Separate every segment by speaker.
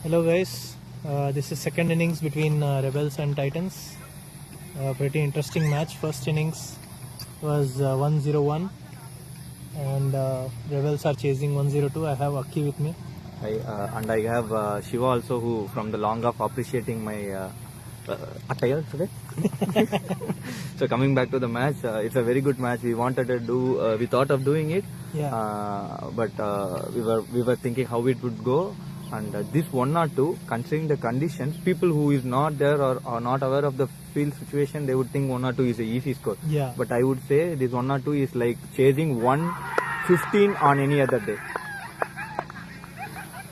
Speaker 1: Hello guys, this is second innings between Rebelz and Titans. Pretty interesting match. First innings was 1-0-1 and Rebelz are chasing 1-0-2. I have Akki with me.
Speaker 2: And I have Shiva also, who from the long off appreciating my attire today. So coming back to the match, it's a very good match. We wanted to do, we thought of doing it, but we were thinking how it would go. And this 1 or 2, considering the conditions, people who is not there or are not aware of the field situation, they would think 1 or 2 is a easy score.
Speaker 1: Yeah.
Speaker 2: But I would say this 1 or 2 is like chasing 115 on any other day.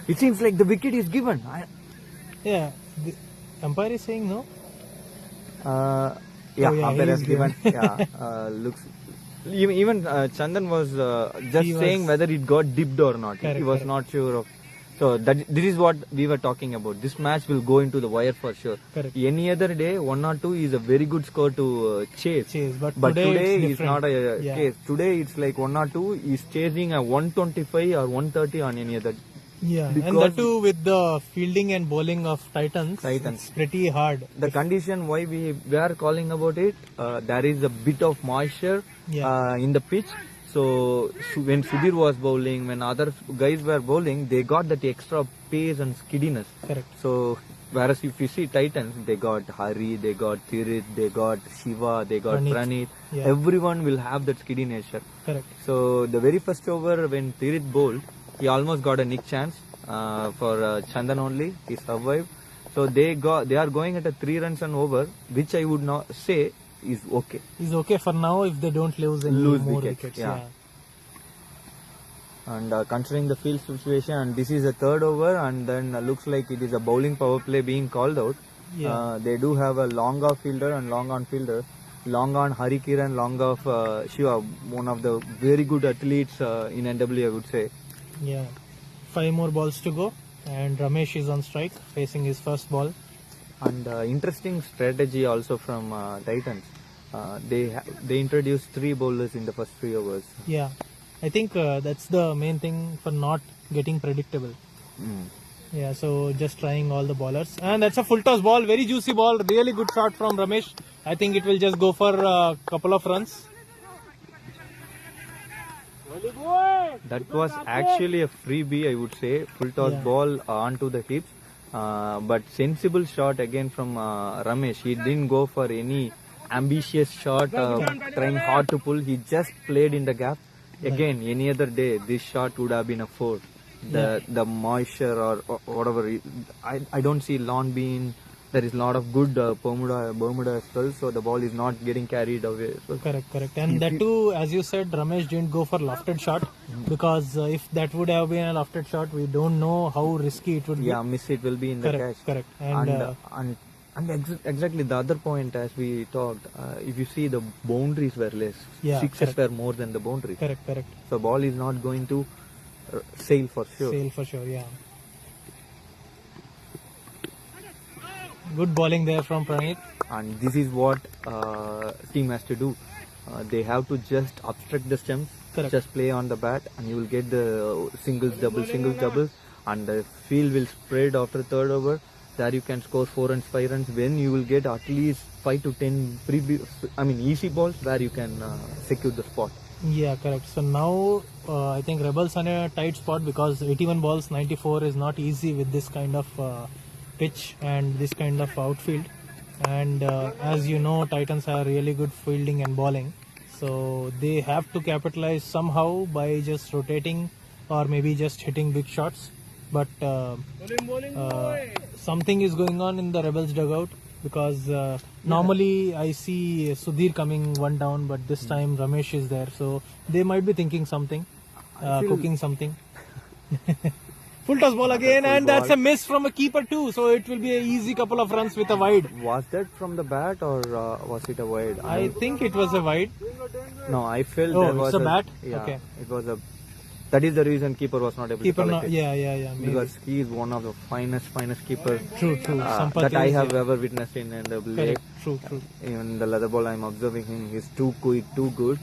Speaker 2: It seems like the wicket is given.
Speaker 1: Yeah, the umpire is saying no.
Speaker 2: Umpire has given. Looks. Even Chandan was just saying whether it got dipped or not.
Speaker 1: Correct,
Speaker 2: he was not sure of. So this is what we were talking about. This match will go into the wire for sure.
Speaker 1: Correct.
Speaker 2: Any other day, 1 or 2 is a very good score to chase. But today is not a case. Today it's like 1 or 2 is chasing a 125 or 130 on any other.
Speaker 1: Yeah, and that too with the fielding and bowling of Titans. It's pretty hard.
Speaker 2: The condition why we are calling about it, there is a bit of moisture in the pitch. So when Sudhir was bowling, when other guys were bowling, they got that extra pace and skiddiness.
Speaker 1: Correct.
Speaker 2: So whereas if you see Titans, they got Hari, they got Thirit, they got Shiva, they got Pranit.
Speaker 1: Yeah.
Speaker 2: Everyone will have that skiddy nature.
Speaker 1: Correct.
Speaker 2: So the very first over when Thirit bowled, he almost got a nick chance for Chandan only. He survived. So they are going at a 3 runs and over, which I would not say is okay.
Speaker 1: Is okay for now if they don't lose any more wickets. Yeah.
Speaker 2: And considering the field situation, and this is a 3rd over, and then looks like it is a bowling power play being called out. Yeah. They do have a long off fielder and long on fielder. Long on Hari Kiran, long off Shiva, one of the very good athletes in NWA, I would say.
Speaker 1: Yeah. 5 more balls to go, and Ramesh is on strike, facing his first ball.
Speaker 2: And interesting strategy also from Titans. They introduced 3 bowlers in the first 3 overs.
Speaker 1: Yeah, I think that's the main thing for not getting predictable. Yeah, so just trying all the bowlers. And that's a full toss ball, very juicy ball, really good shot from Ramesh. I think it will just go for a couple of runs.
Speaker 2: That was actually a freebie, I would say. Full toss ball onto the hips. But sensible shot again from Ramesh. He didn't go for any ambitious shot, trying hard to pull. He just played in the gap. Again, any other day, this shot would have been a 4. The moisture or whatever. I don't see lawn being. There is a lot of good Bermuda as well, so the ball is not getting carried away. So
Speaker 1: correct. And that too, as you said, Ramesh didn't go for lofted shot because if that would have been a lofted shot, we don't know how risky it would be.
Speaker 2: Yeah, miss it will be in the catch.
Speaker 1: Correct.
Speaker 2: And exactly the other point as we talked, if you see the boundaries were less, sixes were more than the boundaries.
Speaker 1: Correct.
Speaker 2: So ball is not going to sail for sure.
Speaker 1: Yeah. Good bowling there from Pranit.
Speaker 2: And this is what team has to do. They have to just obstruct the stems, just play on the bat, and you will get the singles, doubles, and the field will spread after 3rd over. There you can score 4 runs, 5 runs. When you will get at least 5 to 10 easy balls where you can secure the spot.
Speaker 1: Yeah, correct. So now I think Rebelz on a tight spot because 81 balls, 94 is not easy with this kind of pitch and this kind of outfield. And as you know, Titans have really good fielding and bowling. So they have to capitalize somehow by just rotating or maybe just hitting big shots. But something is going on in the Rebelz dugout because normally I see Sudhir coming 1 down, but this time Ramesh is there. So they might be thinking something, cooking something. Full toss ball again, and that's a miss from a keeper too. So it will be an easy couple of runs with a wide.
Speaker 2: Was that from the bat or was it a wide?
Speaker 1: I think it was a wide.
Speaker 2: No, I felt
Speaker 1: there
Speaker 2: was
Speaker 1: a bat.
Speaker 2: Yeah,
Speaker 1: okay.
Speaker 2: It was a. That is the reason keeper was not able to collect it.
Speaker 1: Yeah.
Speaker 2: Because he is one of the finest keepers.
Speaker 1: True.
Speaker 2: That I have ever witnessed in NWA.
Speaker 1: True.
Speaker 2: Even the leather ball, I'm observing him. He's too quick, too good.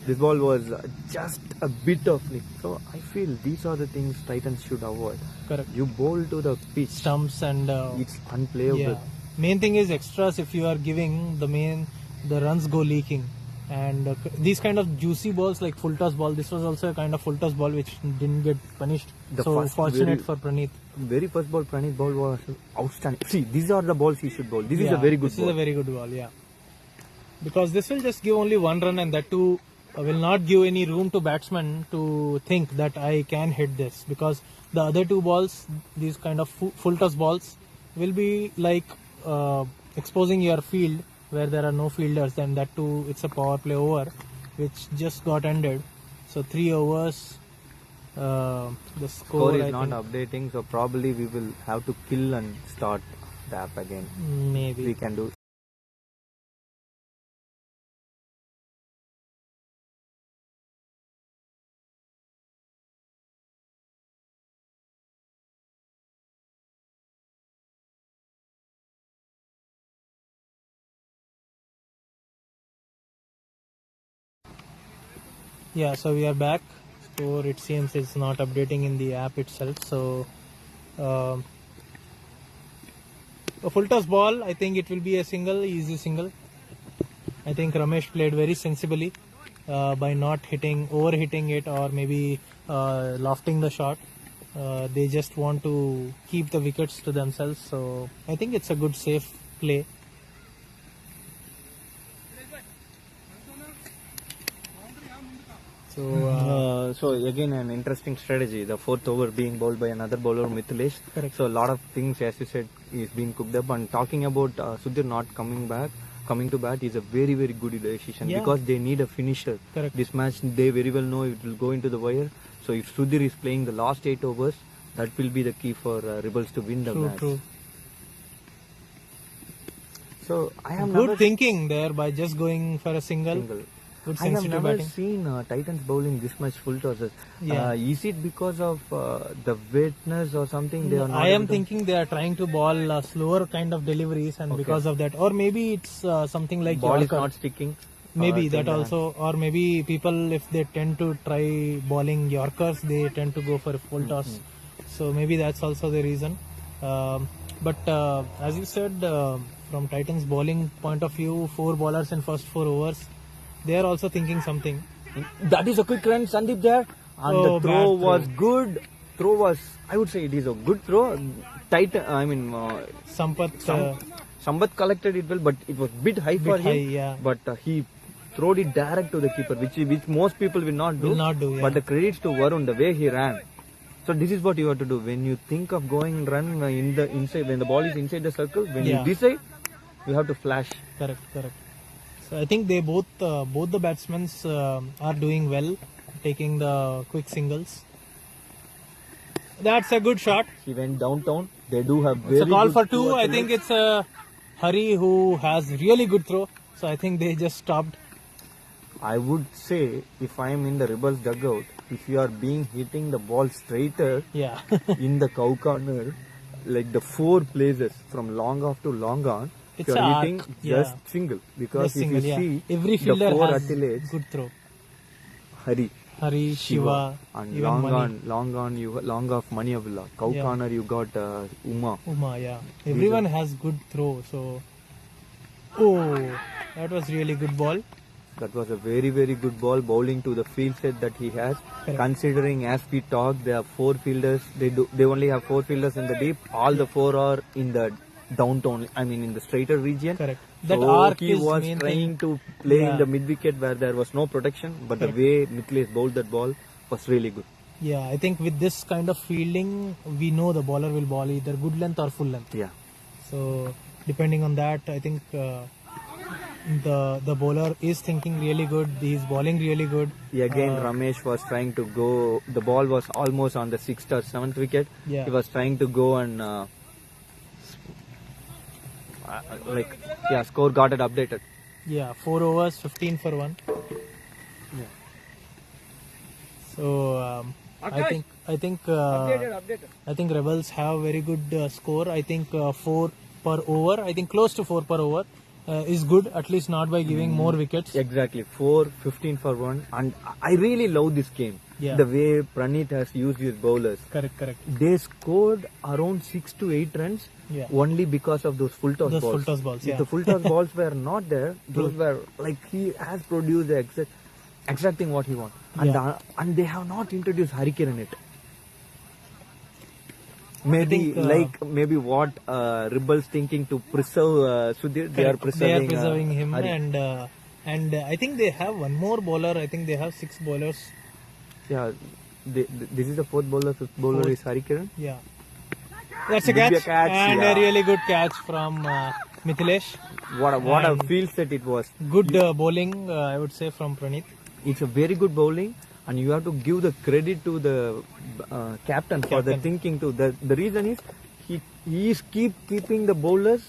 Speaker 2: This ball was just a bit of slip. So I feel these are the things Titans should avoid.
Speaker 1: Correct.
Speaker 2: You bowl to the pitch.
Speaker 1: Stumps and
Speaker 2: It's unplayable.
Speaker 1: yeah. Main thing is extras. If you are giving the runs go leaking, and these kind of juicy balls like full toss ball. This was also a kind of full toss ball which didn't get punished. So fortunate for Praneeth.
Speaker 2: Very first ball, Praneeth ball was outstanding. See, these are the balls he should bowl. This is a very good ball.
Speaker 1: This is a very good ball, yeah. Because this will just give only one run, and that too will not give any room to batsmen to think that I can hit this. Because the other two balls, these kind of full toss balls, will be like exposing your field where there are no fielders, and that too it's a power play over which just got ended. So 3 overs, the score
Speaker 2: is not updating, so probably we will have to kill and start the app again.
Speaker 1: Maybe
Speaker 2: we can do.
Speaker 1: Yeah, so we are back. Score, it seems, it's not updating in the app itself. So a full toss ball, I think it will be a single, easy single. I think Ramesh played very sensibly by not overhitting it, or maybe lofting the shot. They just want to keep the wickets to themselves. So I think it's a good safe play.
Speaker 2: So again an interesting strategy. The 4th over being bowled by another bowler, Mithilesh.
Speaker 1: Correct.
Speaker 2: So a lot of things, as you said, is being cooked up. And talking about Sudhir not coming to bat is a very, very good decision, because they need a finisher.
Speaker 1: Correct.
Speaker 2: This match, they very well know it will go into the wire. So if Sudhir is playing the last 8 overs, that will be the key for Rebelz to win the match.
Speaker 1: True.
Speaker 2: So I am
Speaker 1: good thinking there by just going for a single.
Speaker 2: I have never seen Titans bowling this much full tosses. Is it because of the wetness or something? They are not.
Speaker 1: I am thinking they are trying to ball slower kind of deliveries, and because of that, or maybe it's something like
Speaker 2: ball
Speaker 1: Yorker.
Speaker 2: Is not sticking.
Speaker 1: Maybe that also, or maybe people, if they tend to try bowling Yorkers, they tend to go for a full toss. So maybe that's also the reason. But as you said, from Titans bowling point of view, 4 bowlers in first 4 overs. They are also thinking something.
Speaker 2: That is a quick run, Sandeep there. And the throw was good. I would say it is a good throw. Sampath collected it well, but it was a bit high for him.
Speaker 1: Yeah.
Speaker 2: But he threw it direct to the keeper, which most people will not do.
Speaker 1: Yeah.
Speaker 2: But the credits to Varun, the way he ran. So this is what you have to do. When you think of going run in the inside, when the ball is inside the circle, when you decide, you have to flash.
Speaker 1: Correct. So I think they both the batsmen are doing well, taking the quick singles. That's a good shot.
Speaker 2: He went downtown. They do have very
Speaker 1: It's a call
Speaker 2: good
Speaker 1: for 2. I think it's Hari who has really good throw. So I think they just stopped.
Speaker 2: I would say, if I am in the Rebelz dugout, if you are hitting the ball straighter in the cow corner, like the 4 places from long off to long on,
Speaker 1: it's
Speaker 2: you are hitting just single, because if you see
Speaker 1: every fielder
Speaker 2: the 4
Speaker 1: has
Speaker 2: accolades,
Speaker 1: good throw.
Speaker 2: Hari,
Speaker 1: Shiva,
Speaker 2: and
Speaker 1: even
Speaker 2: long off Maniavilla. Cow corner you got Uma.
Speaker 1: Everyone has good throw. So, that was really good ball.
Speaker 2: That was a very, very good ball, bowling to the field set that he has.
Speaker 1: Correct.
Speaker 2: Considering, as we talked, there are 4 fielders. They only have 4 fielders in the deep. All the 4 are in the downtown, in the straighter region.
Speaker 1: Correct.
Speaker 2: That arc he was trying to play in the mid wicket where there was no protection, but the way Mithilesh bowled that ball was really good.
Speaker 1: Yeah, I think with this kind of fielding, we know the bowler will bowl either good length or full length.
Speaker 2: Yeah.
Speaker 1: So depending on that, I think the bowler is thinking really good. He is bowling really good.
Speaker 2: Again, Ramesh was trying to go. The ball was almost on the 6th or 7th wicket.
Speaker 1: Yeah.
Speaker 2: He was trying to go and score got it updated.
Speaker 1: 4 overs, 15 for 1.
Speaker 2: Yeah.
Speaker 1: So I think Rebelz have very good score. I think 4 per over. I think close to 4 per over. is good, at least not by giving more wickets.
Speaker 2: Exactly, 4-15 for 1, and I really love this game.
Speaker 1: Yeah.
Speaker 2: The way Pranit has used his bowlers.
Speaker 1: Correct.
Speaker 2: They scored around 6 to 8 runs only because of those full toss balls.
Speaker 1: Full toss balls,
Speaker 2: If the full toss balls were not there, those were like he has produced the exact thing what he wants. And they have not introduced Hurricane in it. Maybe maybe what Rebelz thinking to preserve Sudhir, they are preserving
Speaker 1: him, and I think they have one more bowler. I think they have 6 bowlers.
Speaker 2: Yeah, this is the 4th bowler. 5th bowler is Hurricane.
Speaker 1: Yeah, that's a catch, and a really good catch from Mithilesh.
Speaker 2: What a field set it was.
Speaker 1: Good bowling, I would say, from Pranit.
Speaker 2: It's a very good bowling, and you have to give the credit to the captain for the thinking too. The reason is he is keeping the bowlers.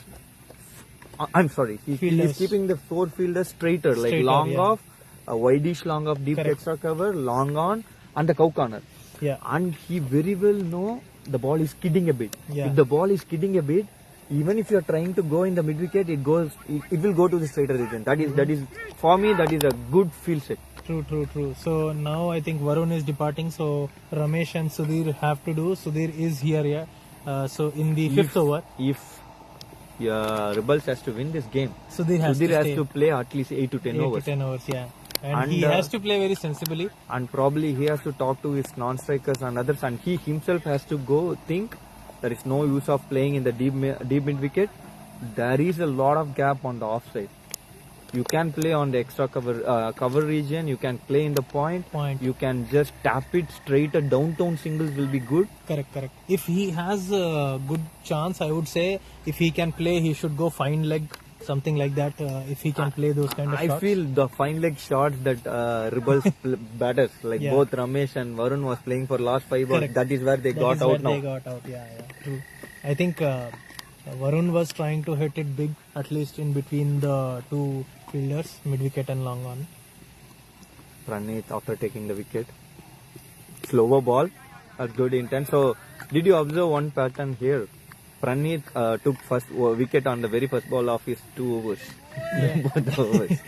Speaker 2: I'm sorry, he is keeping the 4 fielders straighter, like long off, a wideish long off, deep extra cover, long on, and the cow corner.
Speaker 1: Yeah.
Speaker 2: And he very well know the ball is skidding a bit.
Speaker 1: Yeah.
Speaker 2: If the ball is skidding a bit, even if you are trying to go in the mid wicket, it will go to the straighter region. That is for me, that is a good field set.
Speaker 1: True. So now I think Varun is departing, so Ramesh and Sudhir have to do. Sudhir is here, so in the 5th over.
Speaker 2: If Rebelz has to win this game,
Speaker 1: Sudhir has
Speaker 2: to play at least 8 to 10 overs.
Speaker 1: 8 to 10 overs, And he has to play very sensibly.
Speaker 2: And probably he has to talk to his non-strikers and others, and he himself has to go think there is no use of playing in the deep mid wicket. There is a lot of gap on the offside. You can play on the extra cover region. You can play in the point. You can just tap it straight. A downtown singles will be good.
Speaker 1: Correct. If he has a good chance, I would say if he can play, he should go fine leg, something like that. If he can play those kind of shots.
Speaker 2: I feel the fine leg shots that Rebelz batters, like both Ramesh and Varun was playing for last 5 balls. That is where they got out now.
Speaker 1: They got out. True. I think Varun was trying to hit it big, at least in between the 2 fielders, mid wicket and long on.
Speaker 2: Pranit after taking the wicket. Slower ball, a good intent. So, did you observe one pattern here? Pranit took first wicket on the very first ball of his 2 overs. Both overs.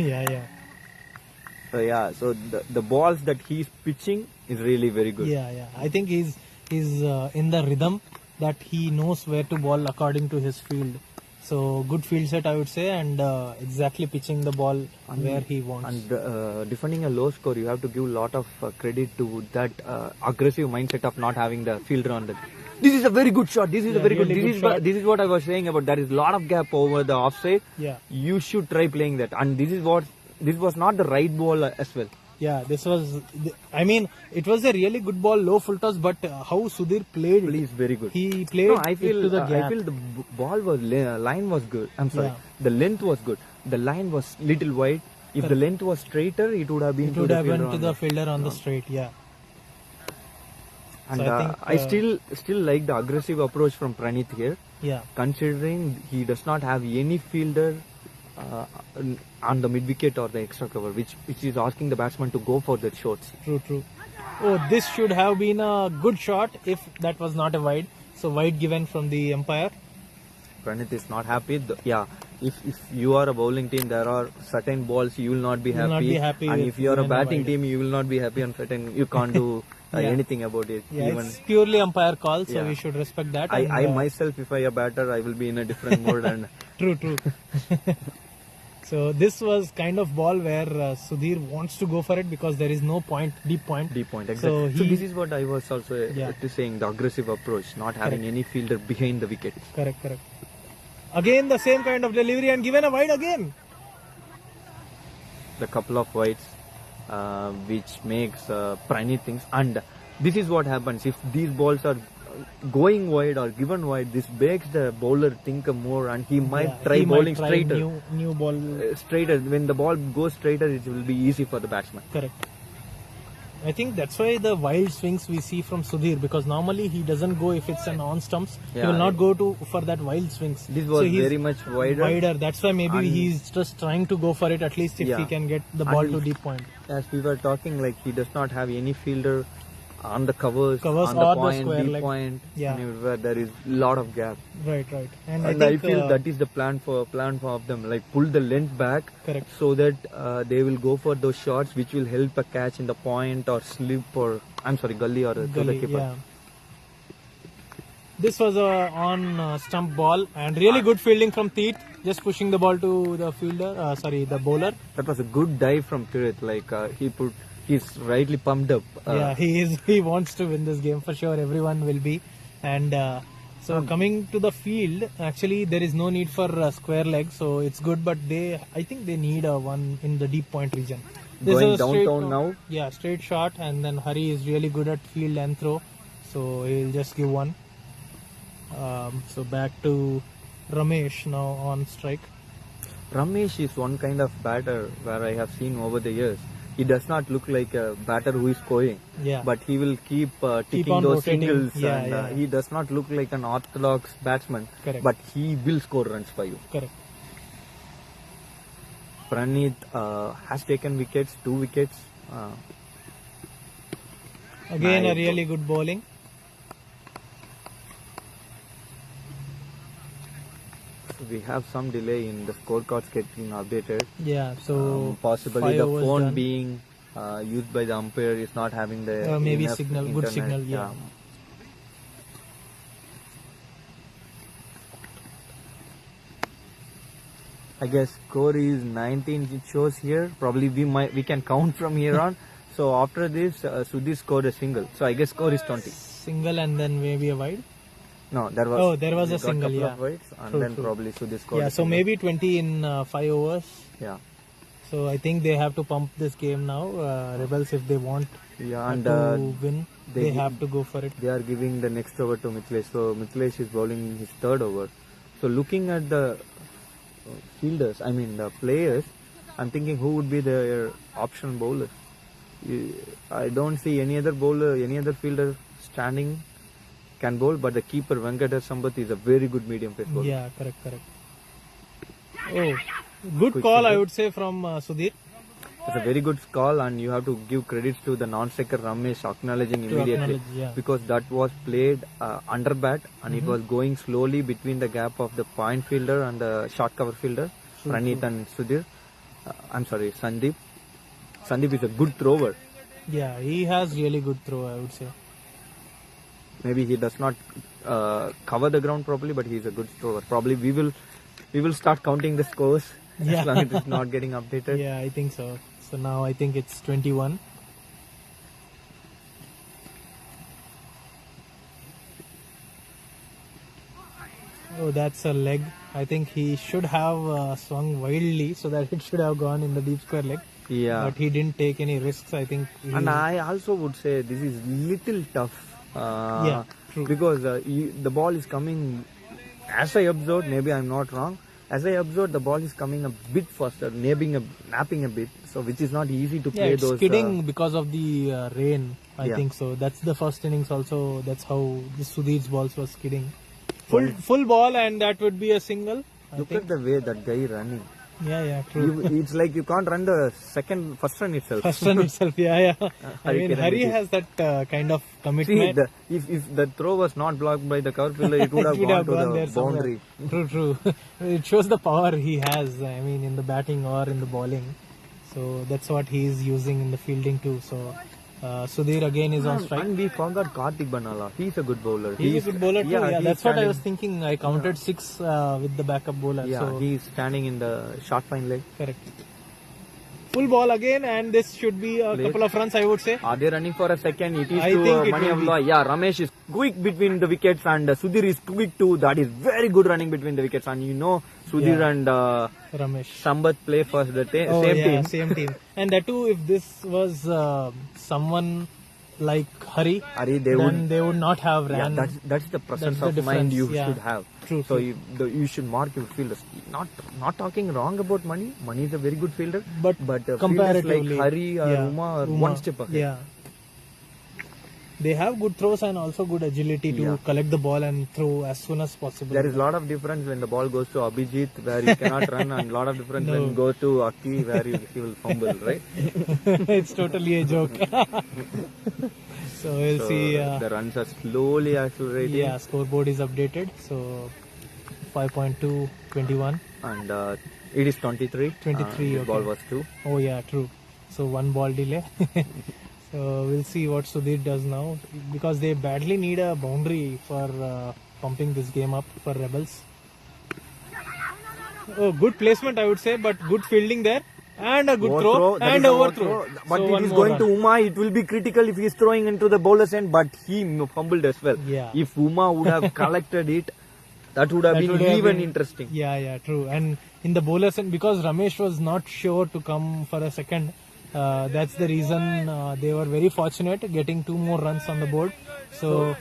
Speaker 2: So the balls that he's pitching is really very good.
Speaker 1: I think he's in the rhythm that he knows where to ball according to his field. So good field set, I would say, and exactly pitching the ball where he wants.
Speaker 2: And defending a low score, you have to give a lot of credit to that aggressive mindset of not having the fielder on the. This is a very good shot. This is a very good. This is what I was saying about. There is a lot of gap over the offside. You should try playing that. And this was not the right ball as well.
Speaker 1: This was. I mean, it was a really good ball, low full toss, but how Sudhir played it.
Speaker 2: Is very good.
Speaker 1: He played
Speaker 2: I feel,
Speaker 1: it to the gap.
Speaker 2: I feel the ball was line was good. I'm sorry. The length was good. The line was little wide. If the length was straighter, it would have been. It would have went
Speaker 1: to the fielder on the straight.
Speaker 2: And so I still like the aggressive approach from Pranit here. Considering he does not have any fielder on the mid wicket or the extra cover, which is asking the batsman to go for the shots.
Speaker 1: True. Oh, this should have been a good shot if that was not a wide. So wide given from the umpire.
Speaker 2: Pranit is not happy. If you are a bowling team, there are certain balls you will not be happy. And if you are a batting team, you will not be happy on certain. You can't do anything about it.
Speaker 1: It's purely umpire call, so we should respect that.
Speaker 2: I myself, if I am a batter, I will be in a different mode. And
Speaker 1: True. So this was kind of ball where Sudhir wants to go for it because there is no point, deep point.
Speaker 2: Exactly. So this is what I was also saying, the aggressive approach, not having any fielder behind the wicket.
Speaker 1: Correct. Again the same kind of delivery and given a wide again.
Speaker 2: The couple of wides which makes Pranit things, and this is what happens if these balls are going wide or given wide. This makes the bowler think more, and he might try bowling straighter.
Speaker 1: New ball
Speaker 2: straighter. When the ball goes straighter, it will be easy for the batsman.
Speaker 1: Correct. I think that's why the wild swings we see from Sudhir, because normally he doesn't go if it's an on stumps. He will not go for that wild swings.
Speaker 2: This was very much wider.
Speaker 1: That's why maybe he's just trying to go for it, at least if he can get the ball to deep point.
Speaker 2: As we were talking, like he does not have any fielder on the covers
Speaker 1: Covers
Speaker 2: on
Speaker 1: or
Speaker 2: the
Speaker 1: the
Speaker 2: point,
Speaker 1: square
Speaker 2: deep
Speaker 1: leg.
Speaker 2: point,
Speaker 1: Yeah.
Speaker 2: and where there is lot of gap.
Speaker 1: Right. And
Speaker 2: And
Speaker 1: I
Speaker 2: I
Speaker 1: think
Speaker 2: feel that is the plan for of them, like pull the length back,
Speaker 1: correct.
Speaker 2: so that they will go for those shots which will help a catch in the point or slip or gully or to the
Speaker 1: Gully,
Speaker 2: keeper.
Speaker 1: yeah. This was a on stump ball and really good fielding from Teeth, just pushing the ball to the fielder. The bowler.
Speaker 2: That was a good dive from Tirith. Like he's rightly pumped up.
Speaker 1: Yeah, he wants to win this game for sure. Everyone will be, and so coming to the field, actually there is no need for square leg, so it's good. But I think they need one in the deep point region. This
Speaker 2: Going
Speaker 1: is a straight
Speaker 2: downtown now.
Speaker 1: Yeah, straight shot, and then Hari is really good at field and throw, so he'll just give one. So back to Ramesh now on strike.
Speaker 2: Ramesh is one kind of batter where I have seen over the years. He does not look like a batter who is scoring,
Speaker 1: Yeah,
Speaker 2: but he will keep ticking
Speaker 1: on
Speaker 2: those
Speaker 1: rotating.
Speaker 2: singles,
Speaker 1: Yeah,
Speaker 2: and
Speaker 1: yeah.
Speaker 2: he does not look like an orthodox batsman.
Speaker 1: Correct.
Speaker 2: But he will score runs for you.
Speaker 1: Correct.
Speaker 2: Pranit has taken wickets, 2 wickets.
Speaker 1: Again, a
Speaker 2: Nice.
Speaker 1: really good bowling.
Speaker 2: We have some delay in the scorecards getting updated.
Speaker 1: Yeah, so
Speaker 2: Possibly
Speaker 1: 5
Speaker 2: the
Speaker 1: overs
Speaker 2: phone
Speaker 1: done.
Speaker 2: being used by the umpire is not having the
Speaker 1: Maybe
Speaker 2: enough
Speaker 1: signal, good
Speaker 2: internet.
Speaker 1: signal, yeah.
Speaker 2: I guess score is 19. It shows here. Probably we can count from here on. So after this, Sudhir scored a single. So I guess score is 20.
Speaker 1: Single and then maybe a wide.
Speaker 2: No, there was.
Speaker 1: Oh, there was
Speaker 2: we
Speaker 1: a
Speaker 2: got
Speaker 1: single,
Speaker 2: couple
Speaker 1: yeah.
Speaker 2: of wides, and
Speaker 1: True,
Speaker 2: then
Speaker 1: true.
Speaker 2: probably Sudhir scored.
Speaker 1: Yeah,
Speaker 2: a
Speaker 1: so
Speaker 2: single.
Speaker 1: maybe 20 in 5 overs.
Speaker 2: Yeah.
Speaker 1: So I think they have to pump this game now. Rebels, if they want
Speaker 2: Yeah, and
Speaker 1: to win,
Speaker 2: they
Speaker 1: they
Speaker 2: gi-
Speaker 1: have to go for it.
Speaker 2: they are giving the next over to Mithilesh. So Mithilesh is bowling his 3rd over. So looking at the fielders, I mean the players, I'm thinking who would be their option bowler. I don't see any other bowler, any other fielder standing can bowl, but the keeper Venkatesh Sambath is a very good medium pace bowler.
Speaker 1: Yeah, correct. Oh, good
Speaker 2: Quick
Speaker 1: call, I
Speaker 2: fielder.
Speaker 1: would say, from Sudhir.
Speaker 2: It's a very good call, and you have to give credits to the non-striker Ramesh acknowledging immediately,
Speaker 1: acknowledge, yeah.
Speaker 2: because that was played under bat, and it was going slowly between the gap of the point fielder and the short cover fielder, Pranit and Sudhir. Sandeep. Sandeep is a good thrower.
Speaker 1: Yeah, he has really good throw, I would say.
Speaker 2: Maybe he does not cover the ground properly, but he is a good thrower. Probably we will start counting the scores
Speaker 1: Yeah.
Speaker 2: as long as it's not getting updated.
Speaker 1: Yeah, I think so. So now I think it's 21. Oh, that's a leg. I think he should have swung wildly so that it should have gone in the deep square leg.
Speaker 2: Yeah.
Speaker 1: But he didn't take any risks. I think.
Speaker 2: And I also would say this is little tough.
Speaker 1: Yeah, true.
Speaker 2: Because the ball is coming, as I observed, maybe I'm not wrong. As I observed, the ball is coming a bit faster, napping a bit, so which is not easy to
Speaker 1: Yeah,
Speaker 2: play
Speaker 1: it's
Speaker 2: those.
Speaker 1: skidding because of the rain. I
Speaker 2: Yeah.
Speaker 1: think so. That's the first innings also. That's how the Sudhir's balls was skidding. Full ball, and that would be a single. I
Speaker 2: Look
Speaker 1: think.
Speaker 2: at the way that guy running.
Speaker 1: Yeah, true.
Speaker 2: It's like you can't run the first run itself.
Speaker 1: First run itself, yeah. I mean,
Speaker 2: Kiran
Speaker 1: Hari
Speaker 2: Vidit.
Speaker 1: has that kind of
Speaker 2: See,
Speaker 1: commitment.
Speaker 2: if the throw was not blocked by the cover fielder, it would have
Speaker 1: It would
Speaker 2: gone
Speaker 1: have
Speaker 2: to
Speaker 1: gone
Speaker 2: the
Speaker 1: there somewhere.
Speaker 2: boundary.
Speaker 1: True. It shows the power he has. I mean, in the batting or in the bowling. So that's what he is using in the fielding too. So Sudhir again is on strike.
Speaker 2: And we forgot Kartik Banala. He's a good bowler.
Speaker 1: He's a good bowler too. Yeah,
Speaker 2: he's
Speaker 1: that's what I
Speaker 2: standing-
Speaker 1: was thinking. I counted 6 with the backup bowler.
Speaker 2: Yeah,
Speaker 1: So
Speaker 2: he's standing in the short fine leg.
Speaker 1: correct. Full ball again, and this should be a couple of runs, I would say.
Speaker 2: Are they running for a second? It is
Speaker 1: I
Speaker 2: to
Speaker 1: think it
Speaker 2: Mani
Speaker 1: will be.
Speaker 2: Abdullah. Yeah, Ramesh is quick between the wickets, and Sudhir is quick too. That is very good running between the wickets. And you know, Sudhir
Speaker 1: Yeah.
Speaker 2: and
Speaker 1: Ramesh.
Speaker 2: Sambath play for the
Speaker 1: Oh,
Speaker 2: same
Speaker 1: yeah,
Speaker 2: team.
Speaker 1: same team. And that too, if this was someone like Hari,
Speaker 2: Hari,
Speaker 1: then they would not have
Speaker 2: Yeah,
Speaker 1: ran.
Speaker 2: that's the presence
Speaker 1: That's the
Speaker 2: of mind
Speaker 1: difference,
Speaker 2: you
Speaker 1: yeah.
Speaker 2: should have.
Speaker 1: True,
Speaker 2: So
Speaker 1: true.
Speaker 2: you should mark your fielders. Not talking wrong about Mani. Mani is a very good fielder.
Speaker 1: But
Speaker 2: fielders
Speaker 1: comparatively,
Speaker 2: like Hari or
Speaker 1: yeah,
Speaker 2: Uma are
Speaker 1: Uma,
Speaker 2: one step ahead.
Speaker 1: Yeah. they have good throws and also good agility to collect the ball and throw as soon as possible.
Speaker 2: There is a lot of difference when the ball goes to Abhijit where he cannot run, and a lot of difference when it goes to Aki where he will fumble, right?
Speaker 1: It's totally a joke. So we'll see.
Speaker 2: The runs are slowly accelerating.
Speaker 1: Yeah, scoreboard is updated. So 5.2, 21.
Speaker 2: And it is 23.
Speaker 1: 23,
Speaker 2: the ball was 2.
Speaker 1: Oh yeah, true. So 1 ball delay. So we'll see what Sudhir does now, because they badly need a boundary for pumping this game up for Rebelz. Oh, good placement I would say, but good fielding there. And a good throw and overthrow.
Speaker 2: But
Speaker 1: so
Speaker 2: it is going to Uma. It will be critical if he is throwing into the bowler's end, but he fumbled as well.
Speaker 1: Yeah.
Speaker 2: If Uma would have collected it, that would have been even interesting.
Speaker 1: Yeah, true. And in the bowler's end, because Ramesh was not sure to come for a second, that's the reason they were very fortunate getting 2 more runs on the board. So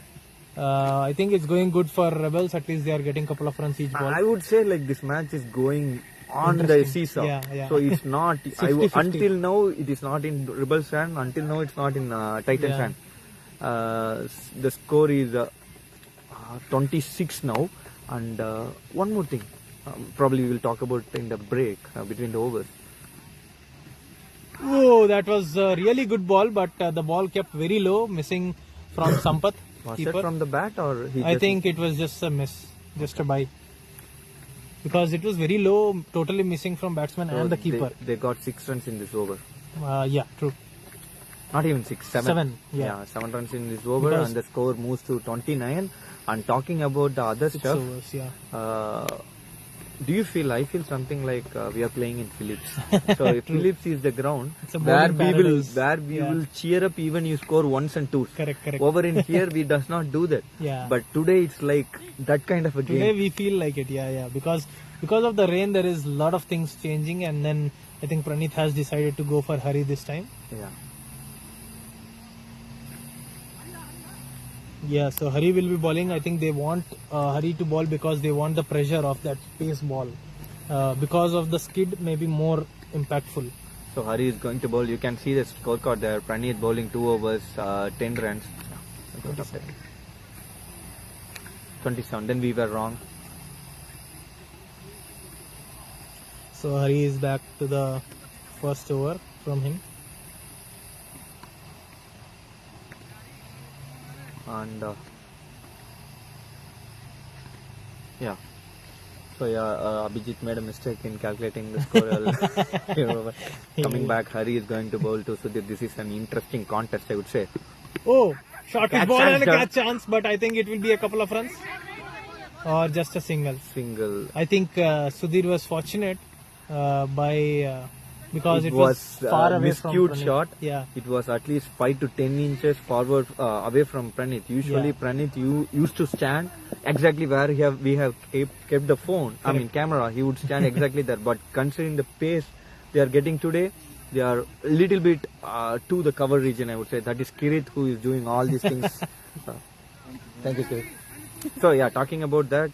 Speaker 1: I think it's going good for Rebelz. At least they are getting a couple of runs each ball.
Speaker 2: I would say like this match is going on the seesaw.
Speaker 1: Yeah.
Speaker 2: So it's not, until now it is not in Rebelz hand, until now it's not in Titans hand. The score is 26 now. And one more thing, probably we'll talk about in the break between the overs.
Speaker 1: Oh, that was a really good ball, but the ball kept very low, missing from Sampath.
Speaker 2: Was
Speaker 1: keeper.
Speaker 2: that from the bat or
Speaker 1: I think it was just a miss, just a bye. Because it was very low, totally missing from batsman and the keeper.
Speaker 2: They got 6 runs in this over.
Speaker 1: Yeah, true.
Speaker 2: Not even 6, 7.
Speaker 1: 7, yeah.
Speaker 2: 7 runs in this over, and the score moves to 29. And talking about the other stuff,
Speaker 1: overs,
Speaker 2: do you feel? I feel something like we are playing in Phillips. So if Phillips is the ground where we will cheer up even you score 1s and 2s.
Speaker 1: Correct.
Speaker 2: Over in here we does not do that.
Speaker 1: Yeah.
Speaker 2: But today it's like that kind of a game.
Speaker 1: Today we feel like it, yeah. Because of the rain, there is a lot of things changing, and then I think Pranith has decided to go for Hari this time.
Speaker 2: Yeah.
Speaker 1: Yeah, so Hari will be bowling. I think they want Hari to bowl because they want the pressure of that pace ball. Because of the skid, maybe more impactful.
Speaker 2: So Hari is going to bowl. You can see the scorecard there. Pranith bowling 2 overs, 10 runs. 27. Then we were wrong.
Speaker 1: So Hari is back to the first over from him.
Speaker 2: And Abhijit made a mistake in calculating the score. Coming back, Hari is going to bowl to Sudhir. This is an interesting contest, I would say.
Speaker 1: Oh, short
Speaker 2: Catch
Speaker 1: ball and a
Speaker 2: chance.
Speaker 1: catch chance, but I think it will be a couple of runs or just a single. I think Sudhir was fortunate because it was far away from Pranith.
Speaker 2: Shot.
Speaker 1: Yeah.
Speaker 2: It was at least 5 to 10 inches forward away from Pranith. Usually Pranith used to stand exactly where we have kept the phone. I mean camera. He would stand exactly there. But considering the pace they are getting today, they are a little bit to the cover region, I would say. That is Kirit who is doing all these things. Thank you, Kirit. So talking about that,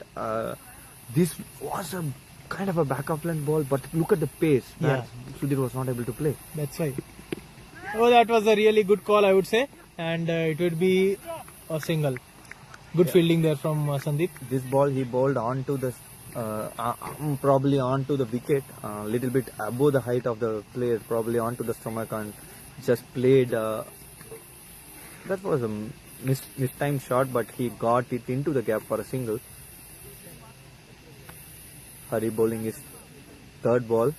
Speaker 2: this was a kind of a back-off length ball, but look at the pace that Sudhir was not able to play.
Speaker 1: That's right. Oh, that was a really good call, I would say, and it would be a single. Good fielding there from Sandeep.
Speaker 2: This ball he bowled onto the probably onto the wicket, a little bit above the height of the player, probably onto the stomach, and just played. That was a mistimed shot, but he got it into the gap for a single. Hari bowling his 3rd ball.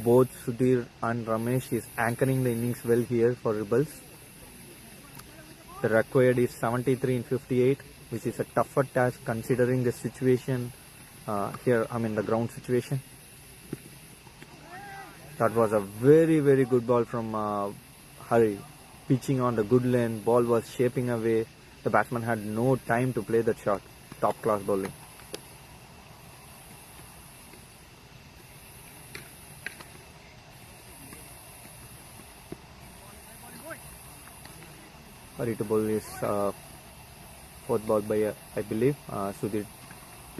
Speaker 2: Both Sudhir and Ramesh is anchoring the innings well here for Rebelz. The required is 73 in 58, which is a tougher task considering the situation here, the ground situation. That was a very, very good ball from Hari. Pitching on the good lane, ball was shaping away. The batsman had no time to play that shot. Top class bowling. Hari to bowl is 4th ball by I believe Sudhir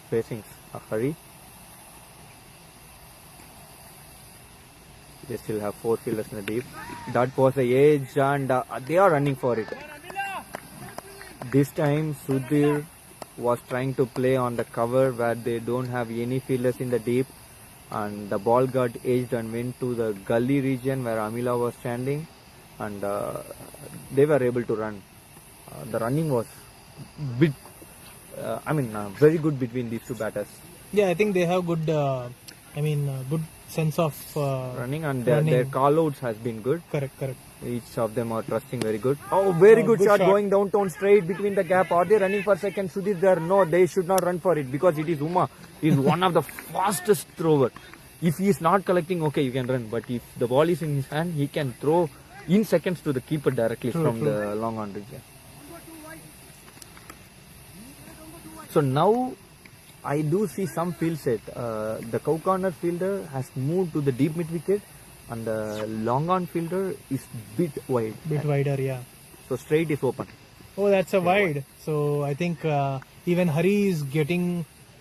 Speaker 2: facing Hari. They still have 4 fielders in the deep. That was the edge, and they are running for it. This time Sudhir was trying to play on the cover where they don't have any fielders in the deep, and the ball got edged and went to the gully region where Amila was standing, and they were able to run. The running was bit, very good between these two batters.
Speaker 1: Yeah, I think they have good, good sense of
Speaker 2: Running, and their call-outs has been good.
Speaker 1: Correct.
Speaker 2: Each of them are trusting very good. Oh, very good shot going downtown straight between the gap. Are they running for second? Sudhir there? No, they should not run for it because it is Uma. He is one of the fastest thrower. If he is not collecting, okay, you can run. But if the ball is in his hand, he can throw in seconds to the keeper directly from the long on region. So now I do see some field set. The cow corner fielder has moved to the deep mid wicket, and the long on fielder is bit wide.
Speaker 1: Bit wider, yeah.
Speaker 2: So straight is open.
Speaker 1: Oh, that's a wide. So I think even Hari is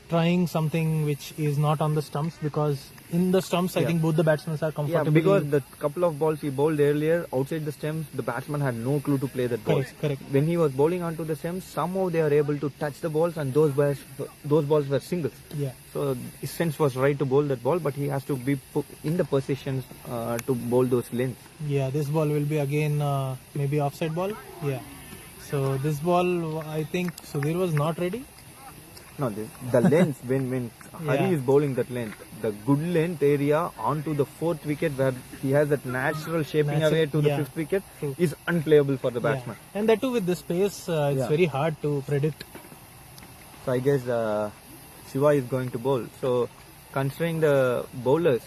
Speaker 1: trying something which is not on the stumps, because in the stumps I think both the batsmen are comfortable.
Speaker 2: Yeah, because the couple of balls he bowled earlier outside the stumps, the batsman had no clue to play that ball.
Speaker 1: Correct.
Speaker 2: When he was bowling onto the stumps, somehow they are able to touch the balls, and those balls were singles.
Speaker 1: Yeah.
Speaker 2: So his sense was right to bowl that ball, but he has to be put in the positions to bowl those lengths.
Speaker 1: Yeah, this ball will be again maybe offside ball. Yeah. So this ball, I think Sudhir was not ready.
Speaker 2: No, the length, when Hari is bowling that length, the good length area onto the fourth wicket where he has that natural shaping away to the fifth wicket is unplayable for the batsman.
Speaker 1: Yeah. And that too with the space, it's very hard to predict.
Speaker 2: So I guess Shiva is going to bowl. So considering the bowlers,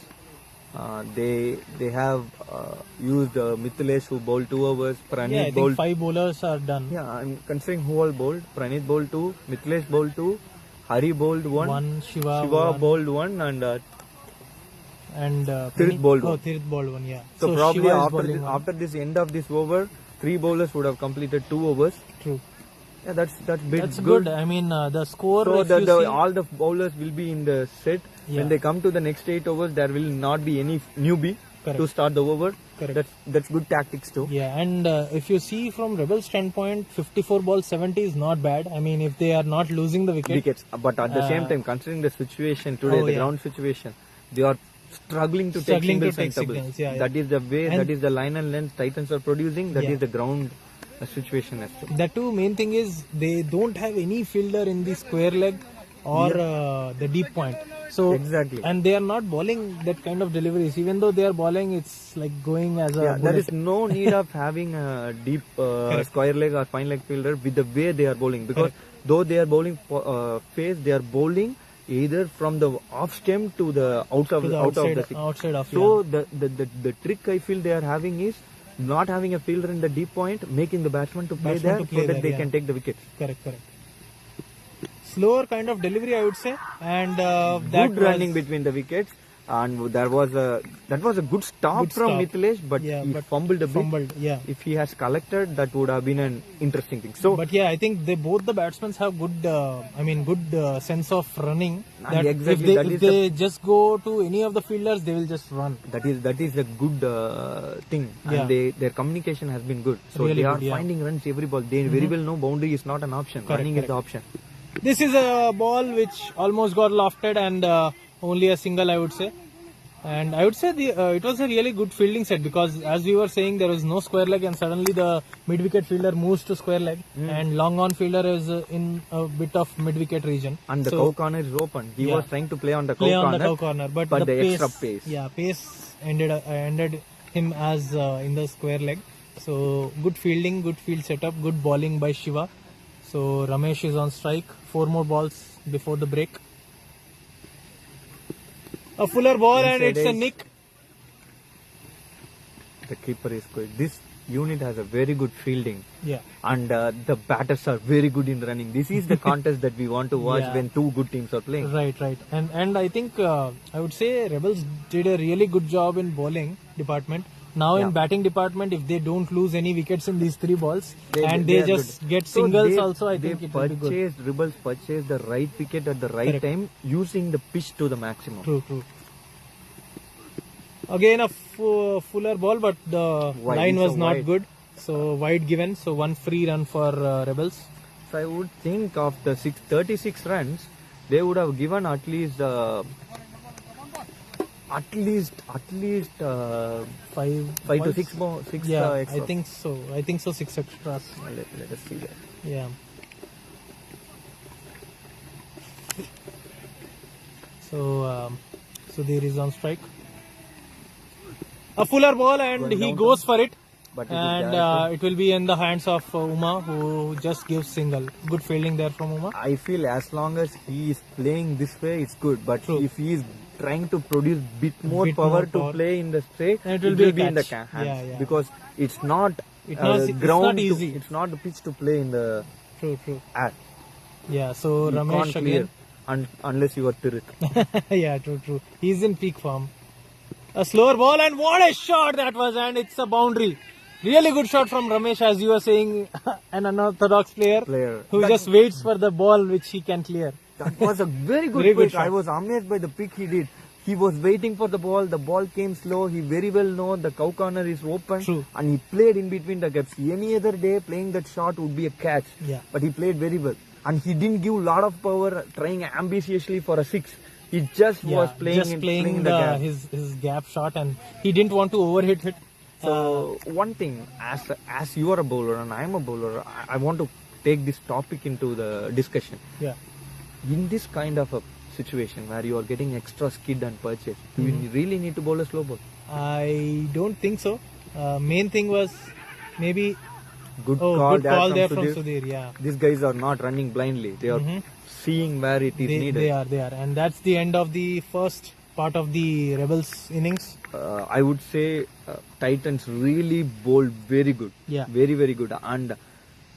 Speaker 2: they have used Mithilesh who bowled 2 overs, Pranit
Speaker 1: I
Speaker 2: bowled.
Speaker 1: think 5 bowlers are done.
Speaker 2: Yeah, I'm considering who all bowled. Pranit bowled 2, Mithilesh bowled 2, Hari bowled 1,
Speaker 1: Shiva
Speaker 2: bowled 1, and
Speaker 1: Tirth
Speaker 2: bowled 1.
Speaker 1: Tirth bowled 1, yeah.
Speaker 2: So probably
Speaker 1: Shiva
Speaker 2: after this end of this over, 3 bowlers would have completed 2 overs.
Speaker 1: True.
Speaker 2: Yeah, that's
Speaker 1: good. I mean, the score.
Speaker 2: So all the bowlers will be in the set.
Speaker 1: Yeah.
Speaker 2: When they come to the next 8 overs, there will not be any newbie to start the over.
Speaker 1: Correct.
Speaker 2: That's good tactics too.
Speaker 1: Yeah, and if you see from Rebelz standpoint, 54 balls 70 is not bad. I mean, if they are not losing the wickets.
Speaker 2: But at the same time, considering the situation today, ground situation, they are struggling to take singles and doubles.
Speaker 1: Yeah,
Speaker 2: that is the way, that is the line and length Titans are producing. That is the ground situation as well.
Speaker 1: That too, main thing is they don't have any fielder in the square leg or the deep point. So
Speaker 2: exactly,
Speaker 1: and they are not bowling that kind of deliveries. Even though they are bowling, it's like going as a bullet.
Speaker 2: There is no need of having a deep square leg or fine leg fielder with the way they are bowling, because though they are bowling phase, they are bowling either from the off stem to the outside of the six. So the trick I feel they are having is not having a fielder in the deep point, making the batsman to play there so that they can take the wickets.
Speaker 1: Correct. Slower kind of delivery, I would say, and
Speaker 2: good running between the wickets, and that was a good stop from Mithilesh, but he fumbled a bit. If he has collected, that would have been an interesting thing. So,
Speaker 1: but I think both the batsmen have good, good sense of running. That
Speaker 2: exactly.
Speaker 1: If they just go to any of the fielders, they will just run.
Speaker 2: That is a good thing, and their communication has been good. So
Speaker 1: really
Speaker 2: they are finding runs every ball. They very well know boundary is not an option. Running is the option.
Speaker 1: This is a ball which almost got lofted and only a single, I would say. And I would say it was a really good fielding set, because as we were saying, there was no square leg, and suddenly the mid-wicket fielder moves to square leg, and long on fielder is in a bit of mid-wicket region.
Speaker 2: And the cow corner is open. He was trying to play on the cow corner,
Speaker 1: but
Speaker 2: the
Speaker 1: pace,
Speaker 2: extra pace.
Speaker 1: Yeah, pace ended him as in the square leg. So good fielding, good field setup, good bowling by Shiva. So Ramesh is on strike. 4 more balls before the break. A fuller ball and it's a nick.
Speaker 2: The keeper is good. This unit has a very good fielding.
Speaker 1: Yeah.
Speaker 2: And the batters are very good in running. This is the contest that we want to watch when 2 good teams are playing.
Speaker 1: Right. And I think I would say Rebelz did a really good job in bowling department. Now in batting department, if they don't lose any wickets in these 3 balls they just get singles, also I think it will be good.
Speaker 2: Rebelz purchased the right wicket at the right time, using the pitch to the maximum.
Speaker 1: True. Again a fuller ball, but the line was not good. So wide given. So 1 free run for Rebelz.
Speaker 2: I would think of the 36 runs, they would have given at least five to six more, six
Speaker 1: Yeah,
Speaker 2: extra.
Speaker 1: I think so. I think so. 6 extras.
Speaker 2: Let us see that.
Speaker 1: Yeah. So Sudhir is on strike. A fuller ball and
Speaker 2: Going
Speaker 1: he
Speaker 2: down
Speaker 1: goes for it.
Speaker 2: But it is
Speaker 1: And
Speaker 2: directed.
Speaker 1: it will be in the hands of Uma, who just gives single. Good fielding there from Uma.
Speaker 2: I feel as long as he is playing this way, it's good. But
Speaker 1: True.
Speaker 2: if he is trying to produce bit more
Speaker 1: Bit
Speaker 2: power
Speaker 1: more
Speaker 2: to
Speaker 1: power.
Speaker 2: play in the straight,
Speaker 1: And it will be a
Speaker 2: in the
Speaker 1: catch.
Speaker 2: hands.
Speaker 1: Yeah, yeah.
Speaker 2: Because it's not
Speaker 1: It's not
Speaker 2: ground.
Speaker 1: easy.
Speaker 2: It's not the pitch to play in the
Speaker 1: True, true.
Speaker 2: air.
Speaker 1: Yeah, so
Speaker 2: You
Speaker 1: Ramesh
Speaker 2: can't clear
Speaker 1: again.
Speaker 2: unless you are Tirit.
Speaker 1: Yeah, true, true. He's in peak form. A slower ball and what a shot that was, and it's a boundary. Really good shot from Ramesh, as you were saying, an unorthodox player who
Speaker 2: That-
Speaker 1: just waits for the ball which he can clear.
Speaker 2: That was a very good
Speaker 1: Very good
Speaker 2: pick. I
Speaker 1: shot.
Speaker 2: was amazed by the pick he did. He was waiting for the ball came slow, he very well known the cow corner is open.
Speaker 1: True.
Speaker 2: And he played in between the gaps. Any other day playing that shot would be a catch.
Speaker 1: Yeah.
Speaker 2: But he played very well. And he didn't give lot of power trying ambitiously for a 6. He just was playing
Speaker 1: just
Speaker 2: in
Speaker 1: playing
Speaker 2: the gap.
Speaker 1: his gap shot, and he didn't want to overhit it.
Speaker 2: So one thing, as you are a bowler and I am a bowler, I want to take this topic into the discussion.
Speaker 1: Yeah.
Speaker 2: In this kind of a situation where you are getting extra skid and purchase, do you really need to bowl a slow ball?
Speaker 1: I don't think so. Main thing was maybe
Speaker 2: Good
Speaker 1: good
Speaker 2: there
Speaker 1: call
Speaker 2: from
Speaker 1: there from
Speaker 2: Sudhir.
Speaker 1: Sudhir. Yeah.
Speaker 2: These guys are not running blindly. They are seeing where it is needed.
Speaker 1: They are, and that's the end of the first part of the Rebelz innings.
Speaker 2: I would say Titans really bowled very good.
Speaker 1: Yeah.
Speaker 2: Very, very good. And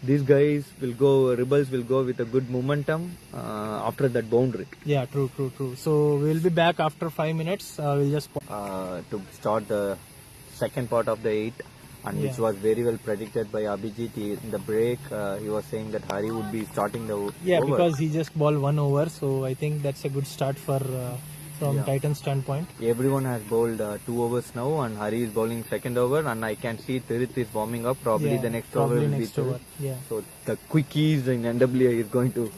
Speaker 2: these guys will go, Rebels will go with a good momentum after that boundary.
Speaker 1: Yeah, true. So we'll be back after 5 minutes. We'll just
Speaker 2: To start the second part of the 8, and which was very well predicted by Abhijit. In the break, he was saying that Hari would be starting the over.
Speaker 1: because he just bowled 1 over, so I think that's a good start for from Titan standpoint.
Speaker 2: Everyone has bowled 2 overs now, and Hari is bowling second over, and I can see Tirith is warming up. Probably the next over will be Tirith.
Speaker 1: Yeah.
Speaker 2: So the quickies in NWA is going to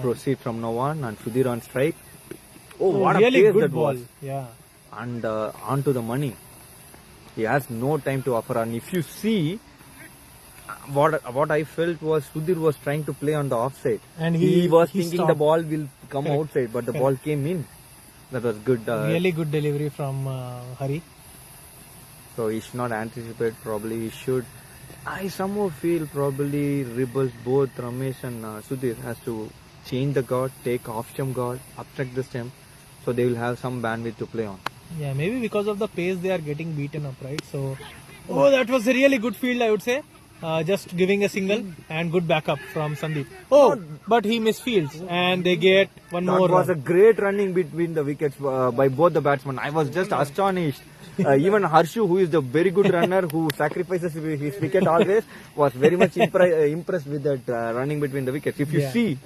Speaker 2: proceed from now on, and Sudhir on strike. Oh, what
Speaker 1: really
Speaker 2: a pace
Speaker 1: good
Speaker 2: that
Speaker 1: ball.
Speaker 2: was.
Speaker 1: Yeah.
Speaker 2: And on to the money. He has no time to offer. And if you see, what I felt was Sudhir was trying to play on the offside.
Speaker 1: And
Speaker 2: he was
Speaker 1: he
Speaker 2: thinking
Speaker 1: stopped.
Speaker 2: the ball will come outside, but the ball came in. That was good.
Speaker 1: Really good delivery from Hari.
Speaker 2: So he should not anticipate. Probably he should. I somehow feel probably Rebels, both Ramesh and Sudhir has to change the guard, take off stump guard, obstruct the stump, so they will have some bandwidth to play on.
Speaker 1: Yeah, maybe because of the pace they are getting beaten up, right? So, that was a really good field, I would say. Just giving a single and good backup from Sandeep. But he misfields and they get one more
Speaker 2: That was
Speaker 1: run.
Speaker 2: a great running between the wickets by both the batsmen. I was just astonished. Even Harshu, who is the very good runner, who sacrifices his wicket always, was very much impressed with that running between the wickets. If you see,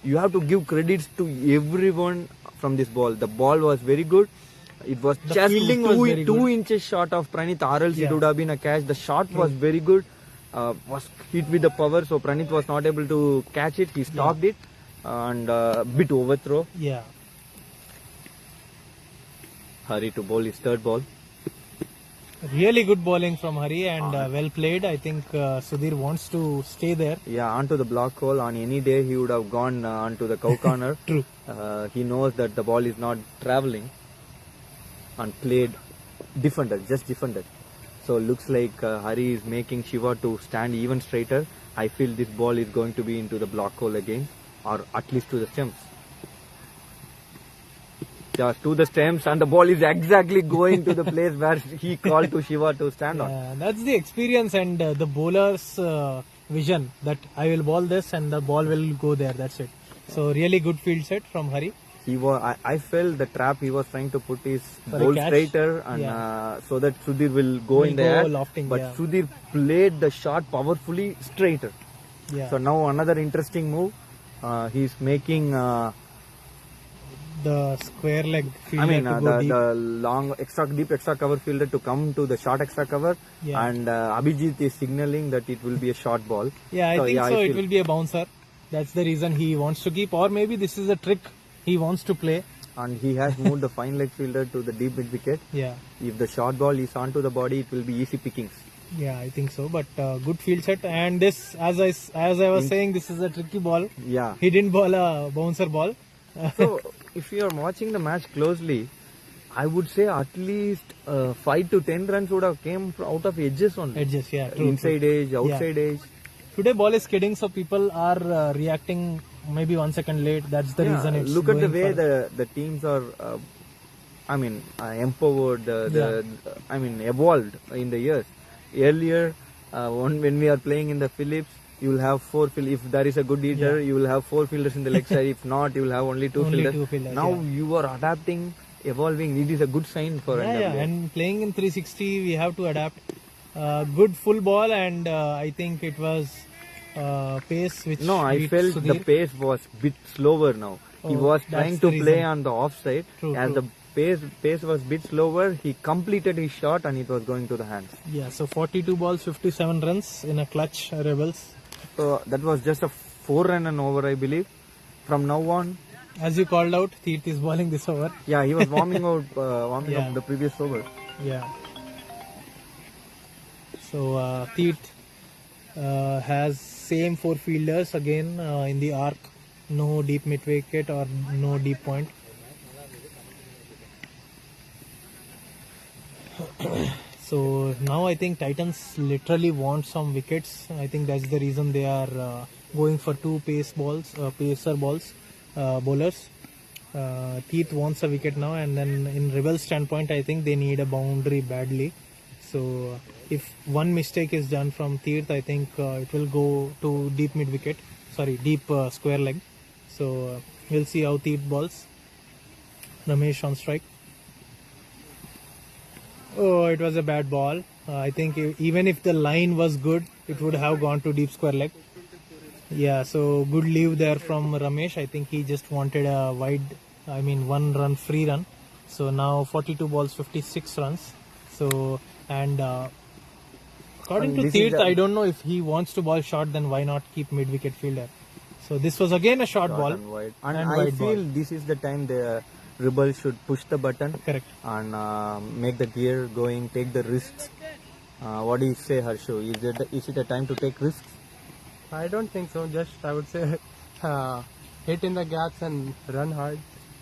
Speaker 2: you have to give credits to everyone from this ball. The ball was very good. It was
Speaker 1: The
Speaker 2: just
Speaker 1: fielding was very
Speaker 2: 2
Speaker 1: good.
Speaker 2: inches short of Pranit, or else it would have been a catch. The shot was very good. Was hit with the power, so Pranit was not able to catch it. He stopped it and bit overthrow.
Speaker 1: Yeah.
Speaker 2: Hari to bowl his third ball.
Speaker 1: Really good bowling from Hari and well played. I think Sudhir wants to stay there.
Speaker 2: Yeah, onto the block hole. On any day, he would have gone onto the cow corner.
Speaker 1: True.
Speaker 2: He knows that the ball is not traveling and played just defended. So looks like Hari is making Shiva to stand even straighter. I feel this ball is going to be into the block hole again, or at least to the stumps. Just to the stumps, and the ball is exactly going to the place where he called to Shiva to stand on.
Speaker 1: That's the experience and the bowler's vision that I will bowl this and the ball will go there. That's it. So really good field set from Hari.
Speaker 2: I felt the trap he was trying to put his
Speaker 1: For a
Speaker 2: bowl
Speaker 1: catch?
Speaker 2: straighter and so that Sudhir will go in the air.
Speaker 1: Lofting,
Speaker 2: But Sudhir played the shot powerfully straighter.
Speaker 1: Yeah.
Speaker 2: So now another interesting move. He's making
Speaker 1: the square leg fielder to go deep.
Speaker 2: the long deep extra cover fielder to come to the short extra cover, and Abhijit is signaling that it will be a short ball.
Speaker 1: Yeah, I think so. It will be a bouncer. That's the reason he wants to keep, or maybe this is a trick he wants to play.
Speaker 2: And he has moved the fine leg fielder to the deep mid wicket.
Speaker 1: Yeah.
Speaker 2: If the short ball is onto the body, it will be easy pickings.
Speaker 1: Yeah, I think so. But good field set. And this, as I was saying, this is a tricky ball.
Speaker 2: Yeah.
Speaker 1: He didn't bowl a bouncer ball.
Speaker 2: So, if you are watching the match closely, I would say at least 5 to 10 runs would have came out of edges only.
Speaker 1: Edges, yeah. True,
Speaker 2: Inside edge, outside edge.
Speaker 1: Today ball is skidding, so people are reacting maybe 1 second late. That's the reason it's
Speaker 2: Look at the
Speaker 1: going
Speaker 2: way
Speaker 1: for-
Speaker 2: the teams are, empowered, evolved in the years. Earlier, when we are playing in the Phillips, you will have 4 fielders. If there is a good hitter, you will have 4 fielders in the leg side. If not, you will have only 2
Speaker 1: Only
Speaker 2: fielders.
Speaker 1: 2 fielders,
Speaker 2: Now
Speaker 1: yeah.
Speaker 2: you are adapting, evolving. It is a good sign for NWA.
Speaker 1: Yeah, and playing in 360, we have to adapt. Good full ball, and I think it was pace which.
Speaker 2: No, I
Speaker 1: beat
Speaker 2: felt the
Speaker 1: Sudhir.
Speaker 2: pace was bit slower now. He
Speaker 1: Oh,
Speaker 2: was
Speaker 1: that's
Speaker 2: trying
Speaker 1: the
Speaker 2: to play
Speaker 1: reason.
Speaker 2: on the offside.
Speaker 1: True,
Speaker 2: As
Speaker 1: true.
Speaker 2: the pace was bit slower, he completed his shot and it was going to the hands.
Speaker 1: Yeah, so 42 balls, 57 runs in a clutch, Rebels.
Speaker 2: So that was just a 4-run and over, I believe. From now on,
Speaker 1: As you called out, Teerth is bowling this over.
Speaker 2: yeah, he was warming up
Speaker 1: Yeah.
Speaker 2: the previous over.
Speaker 1: Yeah. So Teerth has same 4 fielders again in the arc. No deep mid wicket or no deep point. So now I think Titans literally want some wickets. I think that's the reason they are going for 2 pacer balls, bowlers. Teerth wants a wicket now, and then in Rebel's standpoint, I think they need a boundary badly. So if one mistake is done from Teerth, I think it will go to deep mid wicket. Sorry, deep square leg. So we'll see how Teerth balls. Ramesh on strike. Oh, it was a bad ball. I think even if the line was good, it would have gone to deep square leg. Yeah, so good leave there from Ramesh. I think he just wanted a 1 run free run. So now 42 balls, 56 runs. So, and according to
Speaker 2: this is
Speaker 1: Teerth, I don't know if he wants to ball short, then why not keep mid wicket fielder? So this was again a short ball.
Speaker 2: And wide. And
Speaker 1: And
Speaker 2: I
Speaker 1: wide
Speaker 2: feel
Speaker 1: ball.
Speaker 2: this is the time the Rebels should push the button
Speaker 1: Correct.
Speaker 2: and make the gear going, take the risks. What do you say, Harsho? Is it a time to take risks?
Speaker 3: I don't think so. Just I would say hit in the gaps and run hard.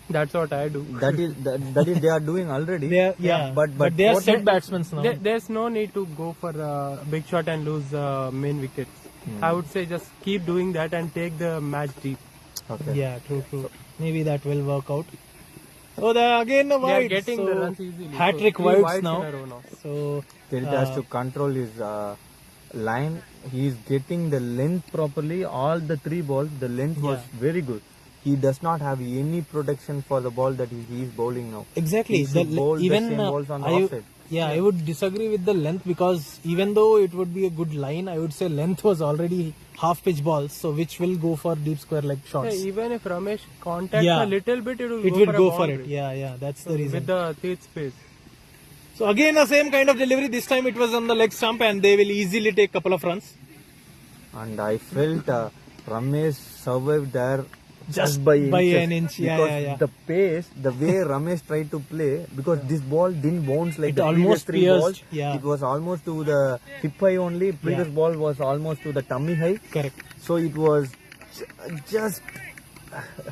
Speaker 3: That's what I do.
Speaker 2: That is they are doing already.
Speaker 1: But they are
Speaker 2: what
Speaker 1: set batsmen now.
Speaker 3: There's no need to go for a big shot and lose main wickets. I would say just keep doing that and take the match deep.
Speaker 2: Okay.
Speaker 1: Yeah, true. Maybe that will work out. Oh, again a
Speaker 3: They are
Speaker 1: wide.
Speaker 3: getting
Speaker 1: so
Speaker 3: the runs easily.
Speaker 1: Hat-trick
Speaker 3: So,
Speaker 1: wides
Speaker 3: wides
Speaker 1: now.
Speaker 3: in a row now.
Speaker 1: So
Speaker 2: Teerth has to control his line. He is getting the length properly. All the 3 balls, the length was very good. He does not have any protection for the ball that he is bowling now.
Speaker 1: exactly.
Speaker 2: He should bowl the
Speaker 1: Even
Speaker 2: same balls on the
Speaker 1: I,
Speaker 2: offside.
Speaker 1: I would disagree with the length, because even though it would be a good line, I would say length was already half pitch balls, so which will go for deep square leg shots.
Speaker 3: Yeah, even if Ramesh contacts
Speaker 1: Yeah.
Speaker 3: a little bit, it will
Speaker 1: It
Speaker 3: go
Speaker 1: would
Speaker 3: for a
Speaker 1: go for
Speaker 3: boundary.
Speaker 1: it. Yeah, that's the reason.
Speaker 3: With the Teerth space.
Speaker 1: So again the same kind of delivery. This time it was on the leg stump, and they will easily take couple of runs.
Speaker 2: And I felt Ramesh survived there
Speaker 1: Just
Speaker 2: by
Speaker 1: by
Speaker 2: inches,
Speaker 1: an inch, yeah,
Speaker 2: because
Speaker 1: yeah.
Speaker 2: the pace, the way Ramesh tried to play, because this ball didn't bounce like
Speaker 1: It
Speaker 2: the
Speaker 1: almost
Speaker 2: previous 3
Speaker 1: pierced,
Speaker 2: balls.
Speaker 1: yeah.
Speaker 2: It was almost to the hip high only. Previous ball was almost to the tummy high.
Speaker 1: Correct.
Speaker 2: So it was just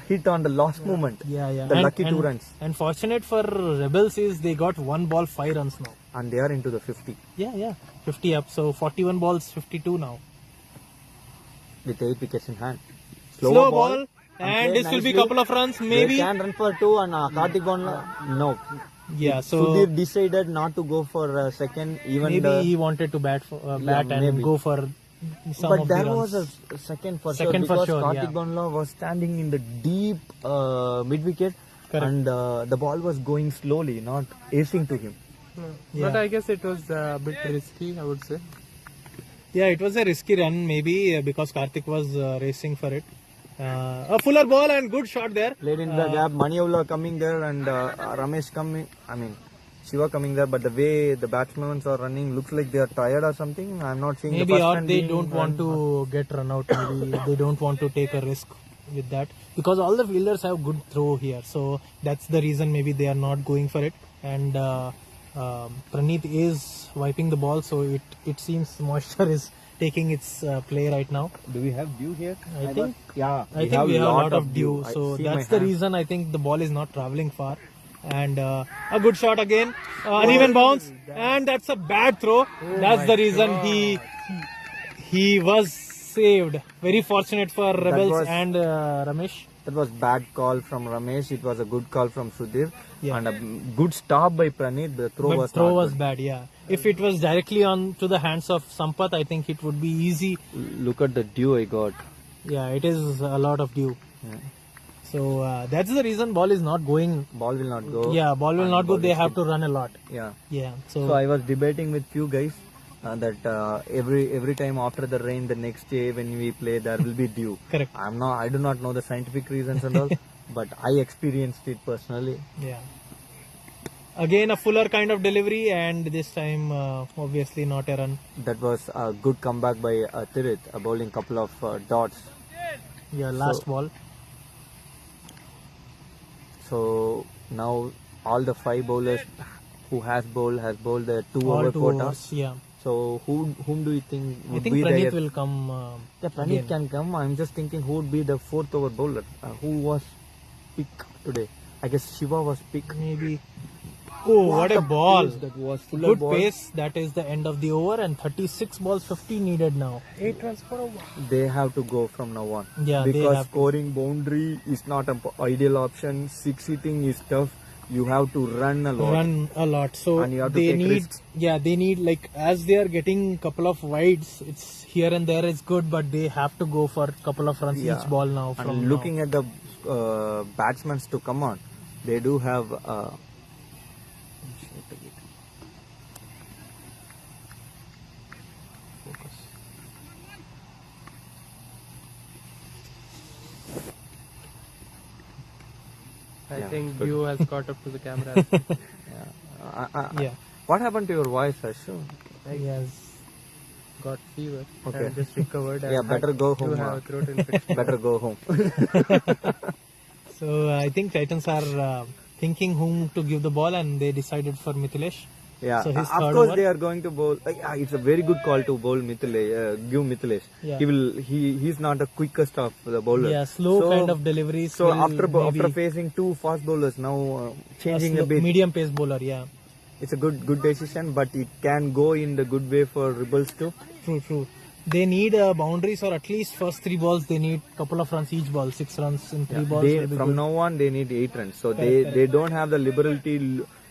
Speaker 2: hit on the last moment.
Speaker 1: Yeah.
Speaker 2: The lucky 2 runs.
Speaker 1: And fortunate for Rebels is they got 1 ball, 5 runs now.
Speaker 2: And they are into the 50
Speaker 1: Yeah. 50 up. So 41 balls, 52 now.
Speaker 2: with 8 wickets in hand.
Speaker 1: Slow ball. And
Speaker 2: played
Speaker 1: this will be
Speaker 2: nicely.
Speaker 1: couple of runs, maybe.
Speaker 2: They can run for 2 and Kartik no.
Speaker 1: Yeah, so
Speaker 2: Sudhir decided not to go for second. Even
Speaker 1: maybe he wanted to bat and
Speaker 2: maybe.
Speaker 1: go for some
Speaker 2: but
Speaker 1: of the
Speaker 2: there
Speaker 1: runs.
Speaker 2: was a second for
Speaker 1: Second
Speaker 2: sure,
Speaker 1: for
Speaker 2: because
Speaker 1: sure,
Speaker 2: Kartik
Speaker 1: yeah.
Speaker 2: Gonla was standing in the deep mid wicket,
Speaker 1: Correct.
Speaker 2: and the ball was going slowly, not acing to him.
Speaker 3: No.
Speaker 1: Yeah.
Speaker 3: But I guess it was a bit risky, I would say.
Speaker 1: Yeah, it was a risky run, maybe because Karthik was racing for it. A fuller ball and good shot there.
Speaker 2: Played in the gap, Maniula coming there, and Ramesh coming. Shiva coming there, but the way the batsmen are running looks like they are tired or something. I'm not seeing
Speaker 1: Maybe
Speaker 2: the first
Speaker 1: or
Speaker 2: run
Speaker 1: they
Speaker 2: being
Speaker 1: don't want
Speaker 2: run.
Speaker 1: to get run out. Maybe they don't want to take a risk with that because all the fielders have good throw here. So that's the reason maybe they are not going for it. And Praneeth is wiping the ball, so it seems moisture is taking its play right now.
Speaker 2: Do we have dew here?
Speaker 1: I think
Speaker 2: we have
Speaker 1: we have a lot of dew.
Speaker 2: I
Speaker 1: So
Speaker 2: see
Speaker 1: that's
Speaker 2: my
Speaker 1: the
Speaker 2: hand.
Speaker 1: reason I think the ball is not traveling far. And a good shot again, uneven bounce, and that's a bad throw. That's the reason he was saved. Very fortunate for Rebelz
Speaker 2: was-
Speaker 1: and Ramesh.
Speaker 2: That was bad call from Ramesh. It was a good call from Sudhir.
Speaker 1: Yeah.
Speaker 2: And a good stop by Praneeth. The throw
Speaker 1: But
Speaker 2: was
Speaker 1: throw
Speaker 2: not
Speaker 1: was
Speaker 2: good.
Speaker 1: bad, yeah. If it was directly on to the hands of Sampath, I think it would be easy.
Speaker 2: Look at the dew I got.
Speaker 1: Yeah, it is a lot of dew.
Speaker 2: Yeah.
Speaker 1: So that's the reason ball is not going.
Speaker 2: Ball will not go.
Speaker 1: Yeah, ball will
Speaker 2: And
Speaker 1: not go.
Speaker 2: ball
Speaker 1: They
Speaker 2: will
Speaker 1: have to run a lot.
Speaker 2: Yeah.
Speaker 1: Yeah.
Speaker 2: So I was debating with few guys that every time after the rain, the next day when we play, there will be dew.
Speaker 1: Correct.
Speaker 2: I do not know the scientific reasons and all, but I experienced it personally.
Speaker 1: Yeah. Again, a fuller kind of delivery, and this time, obviously, not a run.
Speaker 2: That was a good comeback by Tirith, bowling couple of dots.
Speaker 1: Yeah, last ball.
Speaker 2: So now all the 5 bowlers who has bowled the 2
Speaker 1: All
Speaker 2: over
Speaker 1: 2
Speaker 2: quota.
Speaker 1: overs. Yeah.
Speaker 2: So whom do you think
Speaker 1: I
Speaker 2: would
Speaker 1: think
Speaker 2: be
Speaker 1: Praneeth
Speaker 2: there?
Speaker 1: will come.
Speaker 2: Yeah, Praneeth can come. I'm just thinking who would be the 4th over bowler. Who was pick today? I guess Shiva was pick.
Speaker 1: Maybe. Oh, what a ball!
Speaker 2: That was full
Speaker 1: Good
Speaker 2: of ball.
Speaker 1: pace. That is the end of the over, and 36 balls, 50 needed now.
Speaker 3: 8 runs for over.
Speaker 2: They have to go from now on.
Speaker 1: Yeah, they
Speaker 2: because
Speaker 1: have to.
Speaker 2: scoring boundary is not an ideal option. 6 hitting is tough. You have to run a lot.
Speaker 1: Run a lot. So
Speaker 2: And you have to
Speaker 1: they
Speaker 2: take
Speaker 1: need.
Speaker 2: risks.
Speaker 1: Yeah, they need, like, as they are getting couple of wides. It's here and there is good, but they have to go for couple of runs
Speaker 2: Yeah.
Speaker 1: each ball now.
Speaker 2: And
Speaker 1: From
Speaker 2: looking at the batsmen to come on, they do have.
Speaker 3: I
Speaker 2: Yeah,
Speaker 3: think
Speaker 2: good.
Speaker 3: Dew has caught up to the camera.
Speaker 1: Yeah.
Speaker 2: What happened to your voice, Ashu?
Speaker 1: He has.
Speaker 3: Got fever.
Speaker 2: Okay.
Speaker 3: And just recovered.
Speaker 2: Yeah,
Speaker 3: and
Speaker 2: better
Speaker 3: had
Speaker 2: go
Speaker 3: to
Speaker 2: home.
Speaker 3: have a throat infection.
Speaker 2: Better go home.
Speaker 1: So I think Titans are thinking whom to give the ball, and they decided for Mithilesh.
Speaker 2: Yeah,
Speaker 1: So his
Speaker 2: of
Speaker 1: third
Speaker 2: course
Speaker 1: over.
Speaker 2: they are going to bowl. It's a very good call to bowl Mithilesh. Give Mithilesh.
Speaker 1: Yeah.
Speaker 2: He's not the quickest of the bowlers.
Speaker 1: Yeah, slow kind of deliveries.
Speaker 2: So
Speaker 1: will
Speaker 2: after
Speaker 1: maybe
Speaker 2: facing 2 fast bowlers, now
Speaker 1: a
Speaker 2: changing
Speaker 1: slow-
Speaker 2: a bit.
Speaker 1: medium pace bowler. Yeah,
Speaker 2: It's a good decision, but it can go in the good way for Rebelz too.
Speaker 1: true. They need boundaries, or at least first 3 balls. They need couple of runs each ball. 6 runs in 3 balls.
Speaker 2: They,
Speaker 1: will be
Speaker 2: from
Speaker 1: good.
Speaker 2: now on, they need 8 runs. So
Speaker 1: Correct.
Speaker 2: they don't have the liberty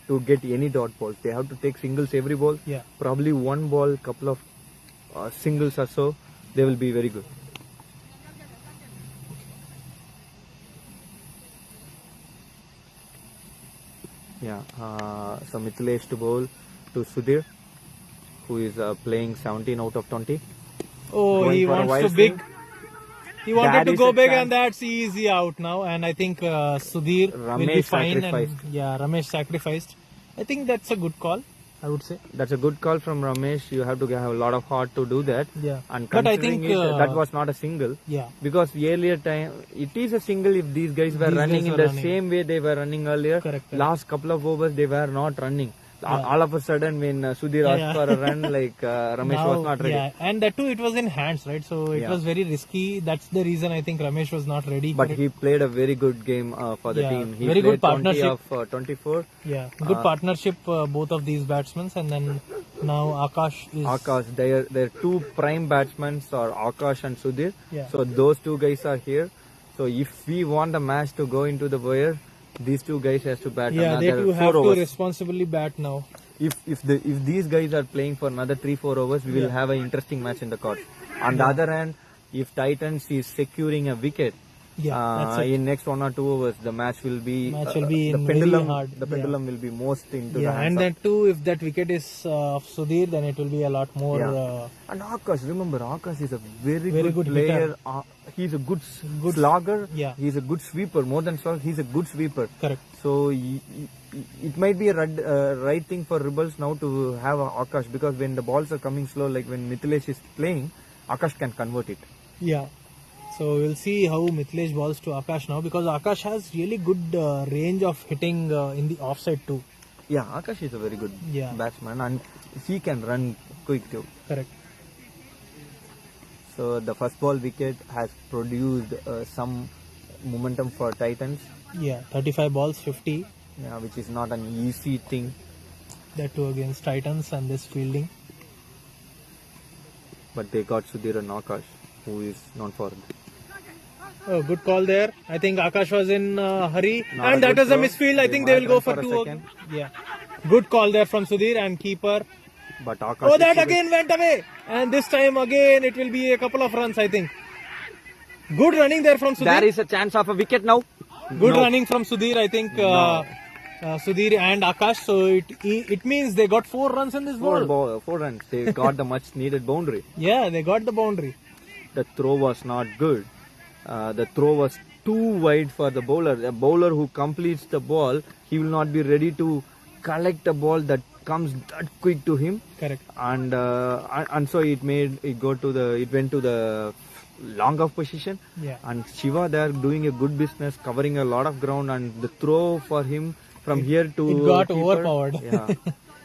Speaker 2: to get any dot balls. They have to take singles every ball.
Speaker 1: Yeah.
Speaker 2: Probably 1 ball, couple of singles or so. They will be very good. Yeah. So Mithilesh to bowl to Sudhir, who is playing 17 out of 20.
Speaker 1: Oh,
Speaker 2: Going
Speaker 1: he
Speaker 2: for a
Speaker 1: wants
Speaker 2: wild
Speaker 1: to big.
Speaker 2: swing.
Speaker 1: He wanted
Speaker 2: That
Speaker 1: to
Speaker 2: is
Speaker 1: go
Speaker 2: a
Speaker 1: big,
Speaker 2: chance.
Speaker 1: and that's easy out now. And I think Sudhir will be
Speaker 2: Ramesh
Speaker 1: fine.
Speaker 2: sacrificed.
Speaker 1: And yeah, Ramesh sacrificed. I think that's a good call, I would say.
Speaker 2: That's a good call from Ramesh. You have to have a lot of heart to do that.
Speaker 1: Yeah.
Speaker 2: And
Speaker 1: But I
Speaker 2: considering
Speaker 1: think,
Speaker 2: it, that was not a single.
Speaker 1: Yeah.
Speaker 2: Because earlier time, it is a single if these guys were
Speaker 1: These
Speaker 2: running
Speaker 1: guys
Speaker 2: in
Speaker 1: were
Speaker 2: the
Speaker 1: running.
Speaker 2: same way they were running earlier.
Speaker 1: Correct.
Speaker 2: Last couple of overs they were not running. All of a sudden when Sudhir asked
Speaker 1: Yeah.
Speaker 2: for a run, like Ramesh was not ready.
Speaker 1: Yeah, and that too, it was in hands, right? So it
Speaker 2: Yeah.
Speaker 1: was very risky. That's the reason I think Ramesh was not ready.
Speaker 2: But
Speaker 1: for it.
Speaker 2: he played a very good game for the
Speaker 1: Yeah,
Speaker 2: team. He
Speaker 1: very
Speaker 2: played
Speaker 1: good partnership.
Speaker 2: 20 of 24.
Speaker 1: Yeah, good partnership, both of these batsmen, and then now Akash is.
Speaker 2: Akash, their 2 prime batsmen are Akash and Sudhir.
Speaker 1: Yeah.
Speaker 2: So those 2 guys are here. So if we want the match to go into the wire, these 2 guys has to bat
Speaker 1: Yeah, they
Speaker 2: another
Speaker 1: too
Speaker 2: 4
Speaker 1: have to
Speaker 2: overs.
Speaker 1: responsibly bat now.
Speaker 2: If these guys are playing for another 3-4 overs, we will have an interesting match in the court. On the other hand, if Titans is securing a wicket,
Speaker 1: that's it.
Speaker 2: In next 1 or 2 hours, the match will be
Speaker 1: in
Speaker 2: the
Speaker 1: very
Speaker 2: pendulum.
Speaker 1: hard.
Speaker 2: The pendulum will be most into the
Speaker 1: Yeah,
Speaker 2: hands
Speaker 1: and
Speaker 2: of.
Speaker 1: then too, if that wicket is of Sudhir, then it will be a lot more.
Speaker 2: And Akash, remember, Akash is a very,
Speaker 1: Very
Speaker 2: good
Speaker 1: good
Speaker 2: player.
Speaker 1: hitter.
Speaker 2: He's a good slogger.
Speaker 1: Yeah.
Speaker 2: He's a good sweeper. More than slogger, he's a good sweeper.
Speaker 1: Correct.
Speaker 2: So it might be a right thing for Rebelz now to have Akash, because when the balls are coming slow, like when Mithilesh is playing, Akash can convert it.
Speaker 1: Yeah. So we'll see how Mithilesh balls to Akash now, because Akash has really good range of hitting in the offside too.
Speaker 2: Yeah, Akash is a very good batsman, and he can run quick too.
Speaker 1: Correct.
Speaker 2: So the first ball wicket has produced some momentum for Titans.
Speaker 1: Yeah, 35 balls, 50.
Speaker 2: Yeah, which is not an easy thing.
Speaker 1: That too against Titans and this fielding.
Speaker 2: But they got Sudhir and Akash, who is known for it.
Speaker 1: Oh, good call there. I think Akash was in hurry.
Speaker 2: Not
Speaker 1: And
Speaker 2: a
Speaker 1: that
Speaker 2: good
Speaker 1: was a
Speaker 2: throw.
Speaker 1: misfield. I
Speaker 2: They
Speaker 1: think they will
Speaker 2: might
Speaker 1: go
Speaker 2: run
Speaker 1: for
Speaker 2: for a
Speaker 1: 2.
Speaker 2: second.
Speaker 1: Yeah. Good call there from Sudhir and keeper.
Speaker 2: But Akash
Speaker 1: Oh,
Speaker 2: is
Speaker 1: that
Speaker 2: a bit-
Speaker 1: again went away. And this time again it will be a couple of runs, I think. Good running there from Sudhir.
Speaker 2: There is a chance of a wicket now.
Speaker 1: Good
Speaker 2: No.
Speaker 1: running from Sudhir, I think. Sudhir and Akash. So it means they got 4 runs in this ball.
Speaker 2: 4 runs. They got the much needed boundary.
Speaker 1: Yeah, they got the boundary.
Speaker 2: The throw was not good. The throw was too wide for the bowler. A bowler who completes the ball, he will not be ready to collect a ball that comes that quick to him.
Speaker 1: Correct.
Speaker 2: And so it went to the long off position.
Speaker 1: Yeah.
Speaker 2: And Shiva there doing a good business, covering a lot of ground, and the throw for him from here to
Speaker 1: It got
Speaker 2: keeper,
Speaker 1: overpowered.
Speaker 2: Yeah.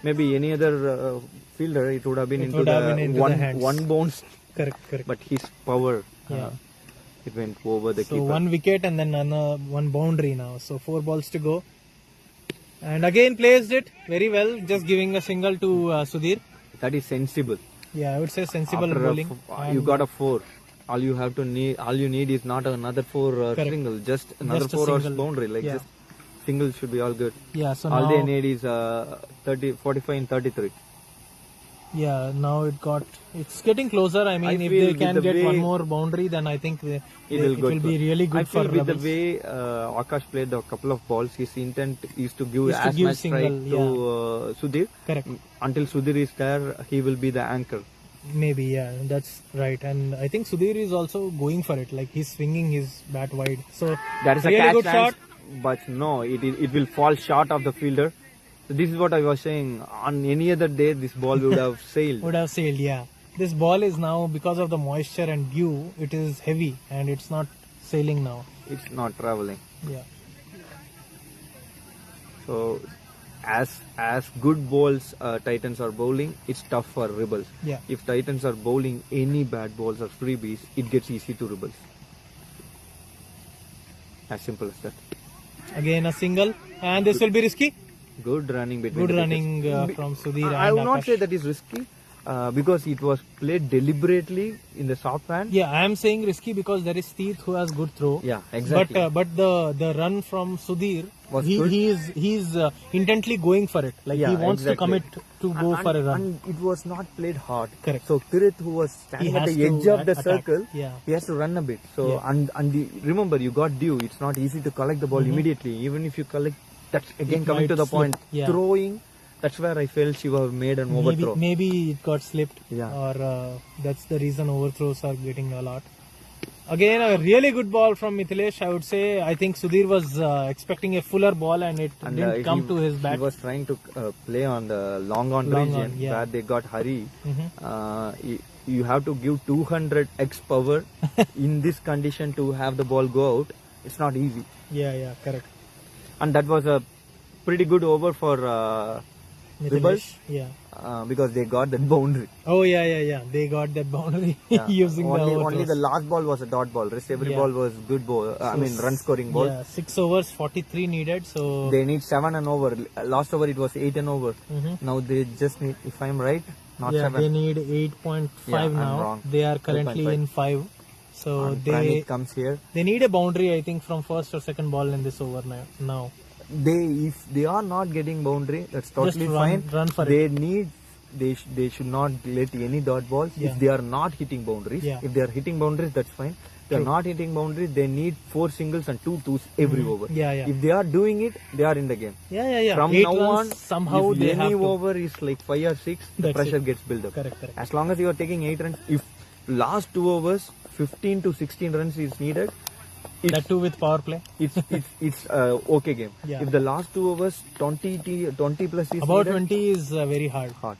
Speaker 2: Maybe any other fielder, it would have been into
Speaker 1: would have been
Speaker 2: the
Speaker 1: into the hands.
Speaker 2: one bounce.
Speaker 1: Correct.
Speaker 2: But his power,
Speaker 1: Yeah.
Speaker 2: it went over the
Speaker 1: So
Speaker 2: keeper.
Speaker 1: 1 wicket and then one boundary now. So 4 balls to go. And again placed it very well, just giving a single to Sudhir.
Speaker 2: That is sensible.
Speaker 1: Yeah, I would say sensible
Speaker 2: After
Speaker 1: bowling.
Speaker 2: you got a 4. All you need is not another 4 single, just another
Speaker 1: Just a
Speaker 2: 4 hours
Speaker 1: single.
Speaker 2: boundary. Like
Speaker 1: Yeah.
Speaker 2: just single should be all good.
Speaker 1: Yeah, so
Speaker 2: All
Speaker 1: now,
Speaker 2: they need is 45 and 33.
Speaker 1: yeah, now it's getting closer. I mean,
Speaker 2: I
Speaker 1: if
Speaker 2: feel
Speaker 1: they
Speaker 2: with
Speaker 1: can
Speaker 2: the
Speaker 1: get
Speaker 2: way-
Speaker 1: one more boundary, then I think it will be really good
Speaker 2: I
Speaker 1: for
Speaker 2: feel with the
Speaker 1: Rebelz.
Speaker 2: way Akash played a couple of balls, his intent is to give
Speaker 1: Is to
Speaker 2: as
Speaker 1: give
Speaker 2: much strike
Speaker 1: single,
Speaker 2: to Sudhir.
Speaker 1: Correct.
Speaker 2: Until Sudhir is there, he will be the anchor.
Speaker 1: Maybe, yeah, that's right. And I think Sudhir is also going for it. Like he's swinging his bat wide. So
Speaker 2: That is a
Speaker 1: really
Speaker 2: catch
Speaker 1: good
Speaker 2: chance,
Speaker 1: shot.
Speaker 2: but no, it will fall short of the fielder. So this is what I was saying. On any other day, this ball would have sailed.
Speaker 1: Would have sailed, yeah. This ball is now, because of the moisture and dew, it is heavy and it's not sailing now.
Speaker 2: It's not traveling.
Speaker 1: Yeah.
Speaker 2: So as good balls Titans are bowling, it's tough for Rebelz.
Speaker 1: Yeah.
Speaker 2: If Titans are bowling any bad balls or freebies, it gets easy to Rebelz. As simple as that.
Speaker 1: Again a single, and this will be risky.
Speaker 2: Good running between
Speaker 1: Good
Speaker 2: the
Speaker 1: running
Speaker 2: wickets.
Speaker 1: from Sudhir and
Speaker 2: I would not
Speaker 1: Akash.
Speaker 2: say that is risky because it was played deliberately in the soft hand.
Speaker 1: Yeah, I am saying risky because there is Teeth who has good throw.
Speaker 2: Yeah, exactly.
Speaker 1: But the run from Sudhir,
Speaker 2: Was good.
Speaker 1: he's intently going for it. Like he
Speaker 2: Yeah,
Speaker 1: wants
Speaker 2: exactly.
Speaker 1: to commit to go for a run.
Speaker 2: And it was not played hard.
Speaker 1: Correct.
Speaker 2: So Kirit, who was standing
Speaker 1: He
Speaker 2: at
Speaker 1: has
Speaker 2: the
Speaker 1: to
Speaker 2: edge of the
Speaker 1: attack.
Speaker 2: circle,
Speaker 1: Yeah.
Speaker 2: he has to run a bit. So
Speaker 1: Yeah.
Speaker 2: remember, you got due. It's not easy to collect the ball immediately. Even if you collect, that's again
Speaker 1: It
Speaker 2: coming
Speaker 1: might
Speaker 2: to the
Speaker 1: slip.
Speaker 2: point.
Speaker 1: Yeah.
Speaker 2: Throwing, that's where I felt Shiva made an overthrow.
Speaker 1: Maybe it got slipped,
Speaker 2: Yeah.
Speaker 1: or that's the reason overthrows are getting a lot. Again, a really good ball from Mithilesh. I would say. I think Sudhir was expecting a fuller ball, and it
Speaker 2: And
Speaker 1: didn't come to his bat.
Speaker 2: He was trying to play on the long on
Speaker 1: Long
Speaker 2: region
Speaker 1: on, yeah.
Speaker 2: where they got hurry.
Speaker 1: Mhm.
Speaker 2: You have to give 200x power in this condition to have the ball go out. It's not easy.
Speaker 1: Yeah, correct.
Speaker 2: And that was a pretty good over for
Speaker 1: Mithilesh. Yeah.
Speaker 2: because they got that boundary.
Speaker 1: Oh yeah. They got that boundary
Speaker 2: Yeah.
Speaker 1: using
Speaker 2: only
Speaker 1: the
Speaker 2: the
Speaker 1: overthrows.
Speaker 2: last ball was a dot ball. Rest every
Speaker 1: Yeah.
Speaker 2: ball was good ball. Run scoring ball.
Speaker 1: Yeah, 6 overs, 43 needed. So
Speaker 2: They need 7 and over. Last over it was 8 and over.
Speaker 1: Mhm.
Speaker 2: Now they just need, if I'm right, not
Speaker 1: yeah,
Speaker 2: 7.
Speaker 1: they need 8.5
Speaker 2: Yeah, I'm
Speaker 1: now.
Speaker 2: wrong.
Speaker 1: They are currently
Speaker 2: 8.5.
Speaker 1: in 5. So
Speaker 2: And Pranit
Speaker 1: they
Speaker 2: comes here.
Speaker 1: need a boundary, I think, from first or second ball in this over now.
Speaker 2: If they are not getting boundary, that's totally
Speaker 1: run-
Speaker 2: fine.
Speaker 1: run for
Speaker 2: They should not let any dot balls.
Speaker 1: Yeah.
Speaker 2: If they are not hitting boundaries,
Speaker 1: Yeah.
Speaker 2: if they are hitting boundaries, that's fine. If they're not hitting boundaries, they need 4 singles and 2 twos every over.
Speaker 1: Yeah, yeah.
Speaker 2: If they are doing it, they are in the game.
Speaker 1: Yeah.
Speaker 2: From
Speaker 1: 8
Speaker 2: now
Speaker 1: runs,
Speaker 2: on,
Speaker 1: somehow
Speaker 2: if
Speaker 1: they
Speaker 2: any
Speaker 1: have to.
Speaker 2: over is like 5 or 6, the
Speaker 1: That's
Speaker 2: pressure
Speaker 1: it.
Speaker 2: gets built up.
Speaker 1: Correct.
Speaker 2: As long as you are taking 8 runs, if last 2 overs, 15 to 16 runs is needed,
Speaker 1: That too with power play.
Speaker 2: it's okay game.
Speaker 1: Yeah.
Speaker 2: If the last 2 overs 20 plus is
Speaker 1: About
Speaker 2: needed,
Speaker 1: 20 is very hard.
Speaker 2: hard.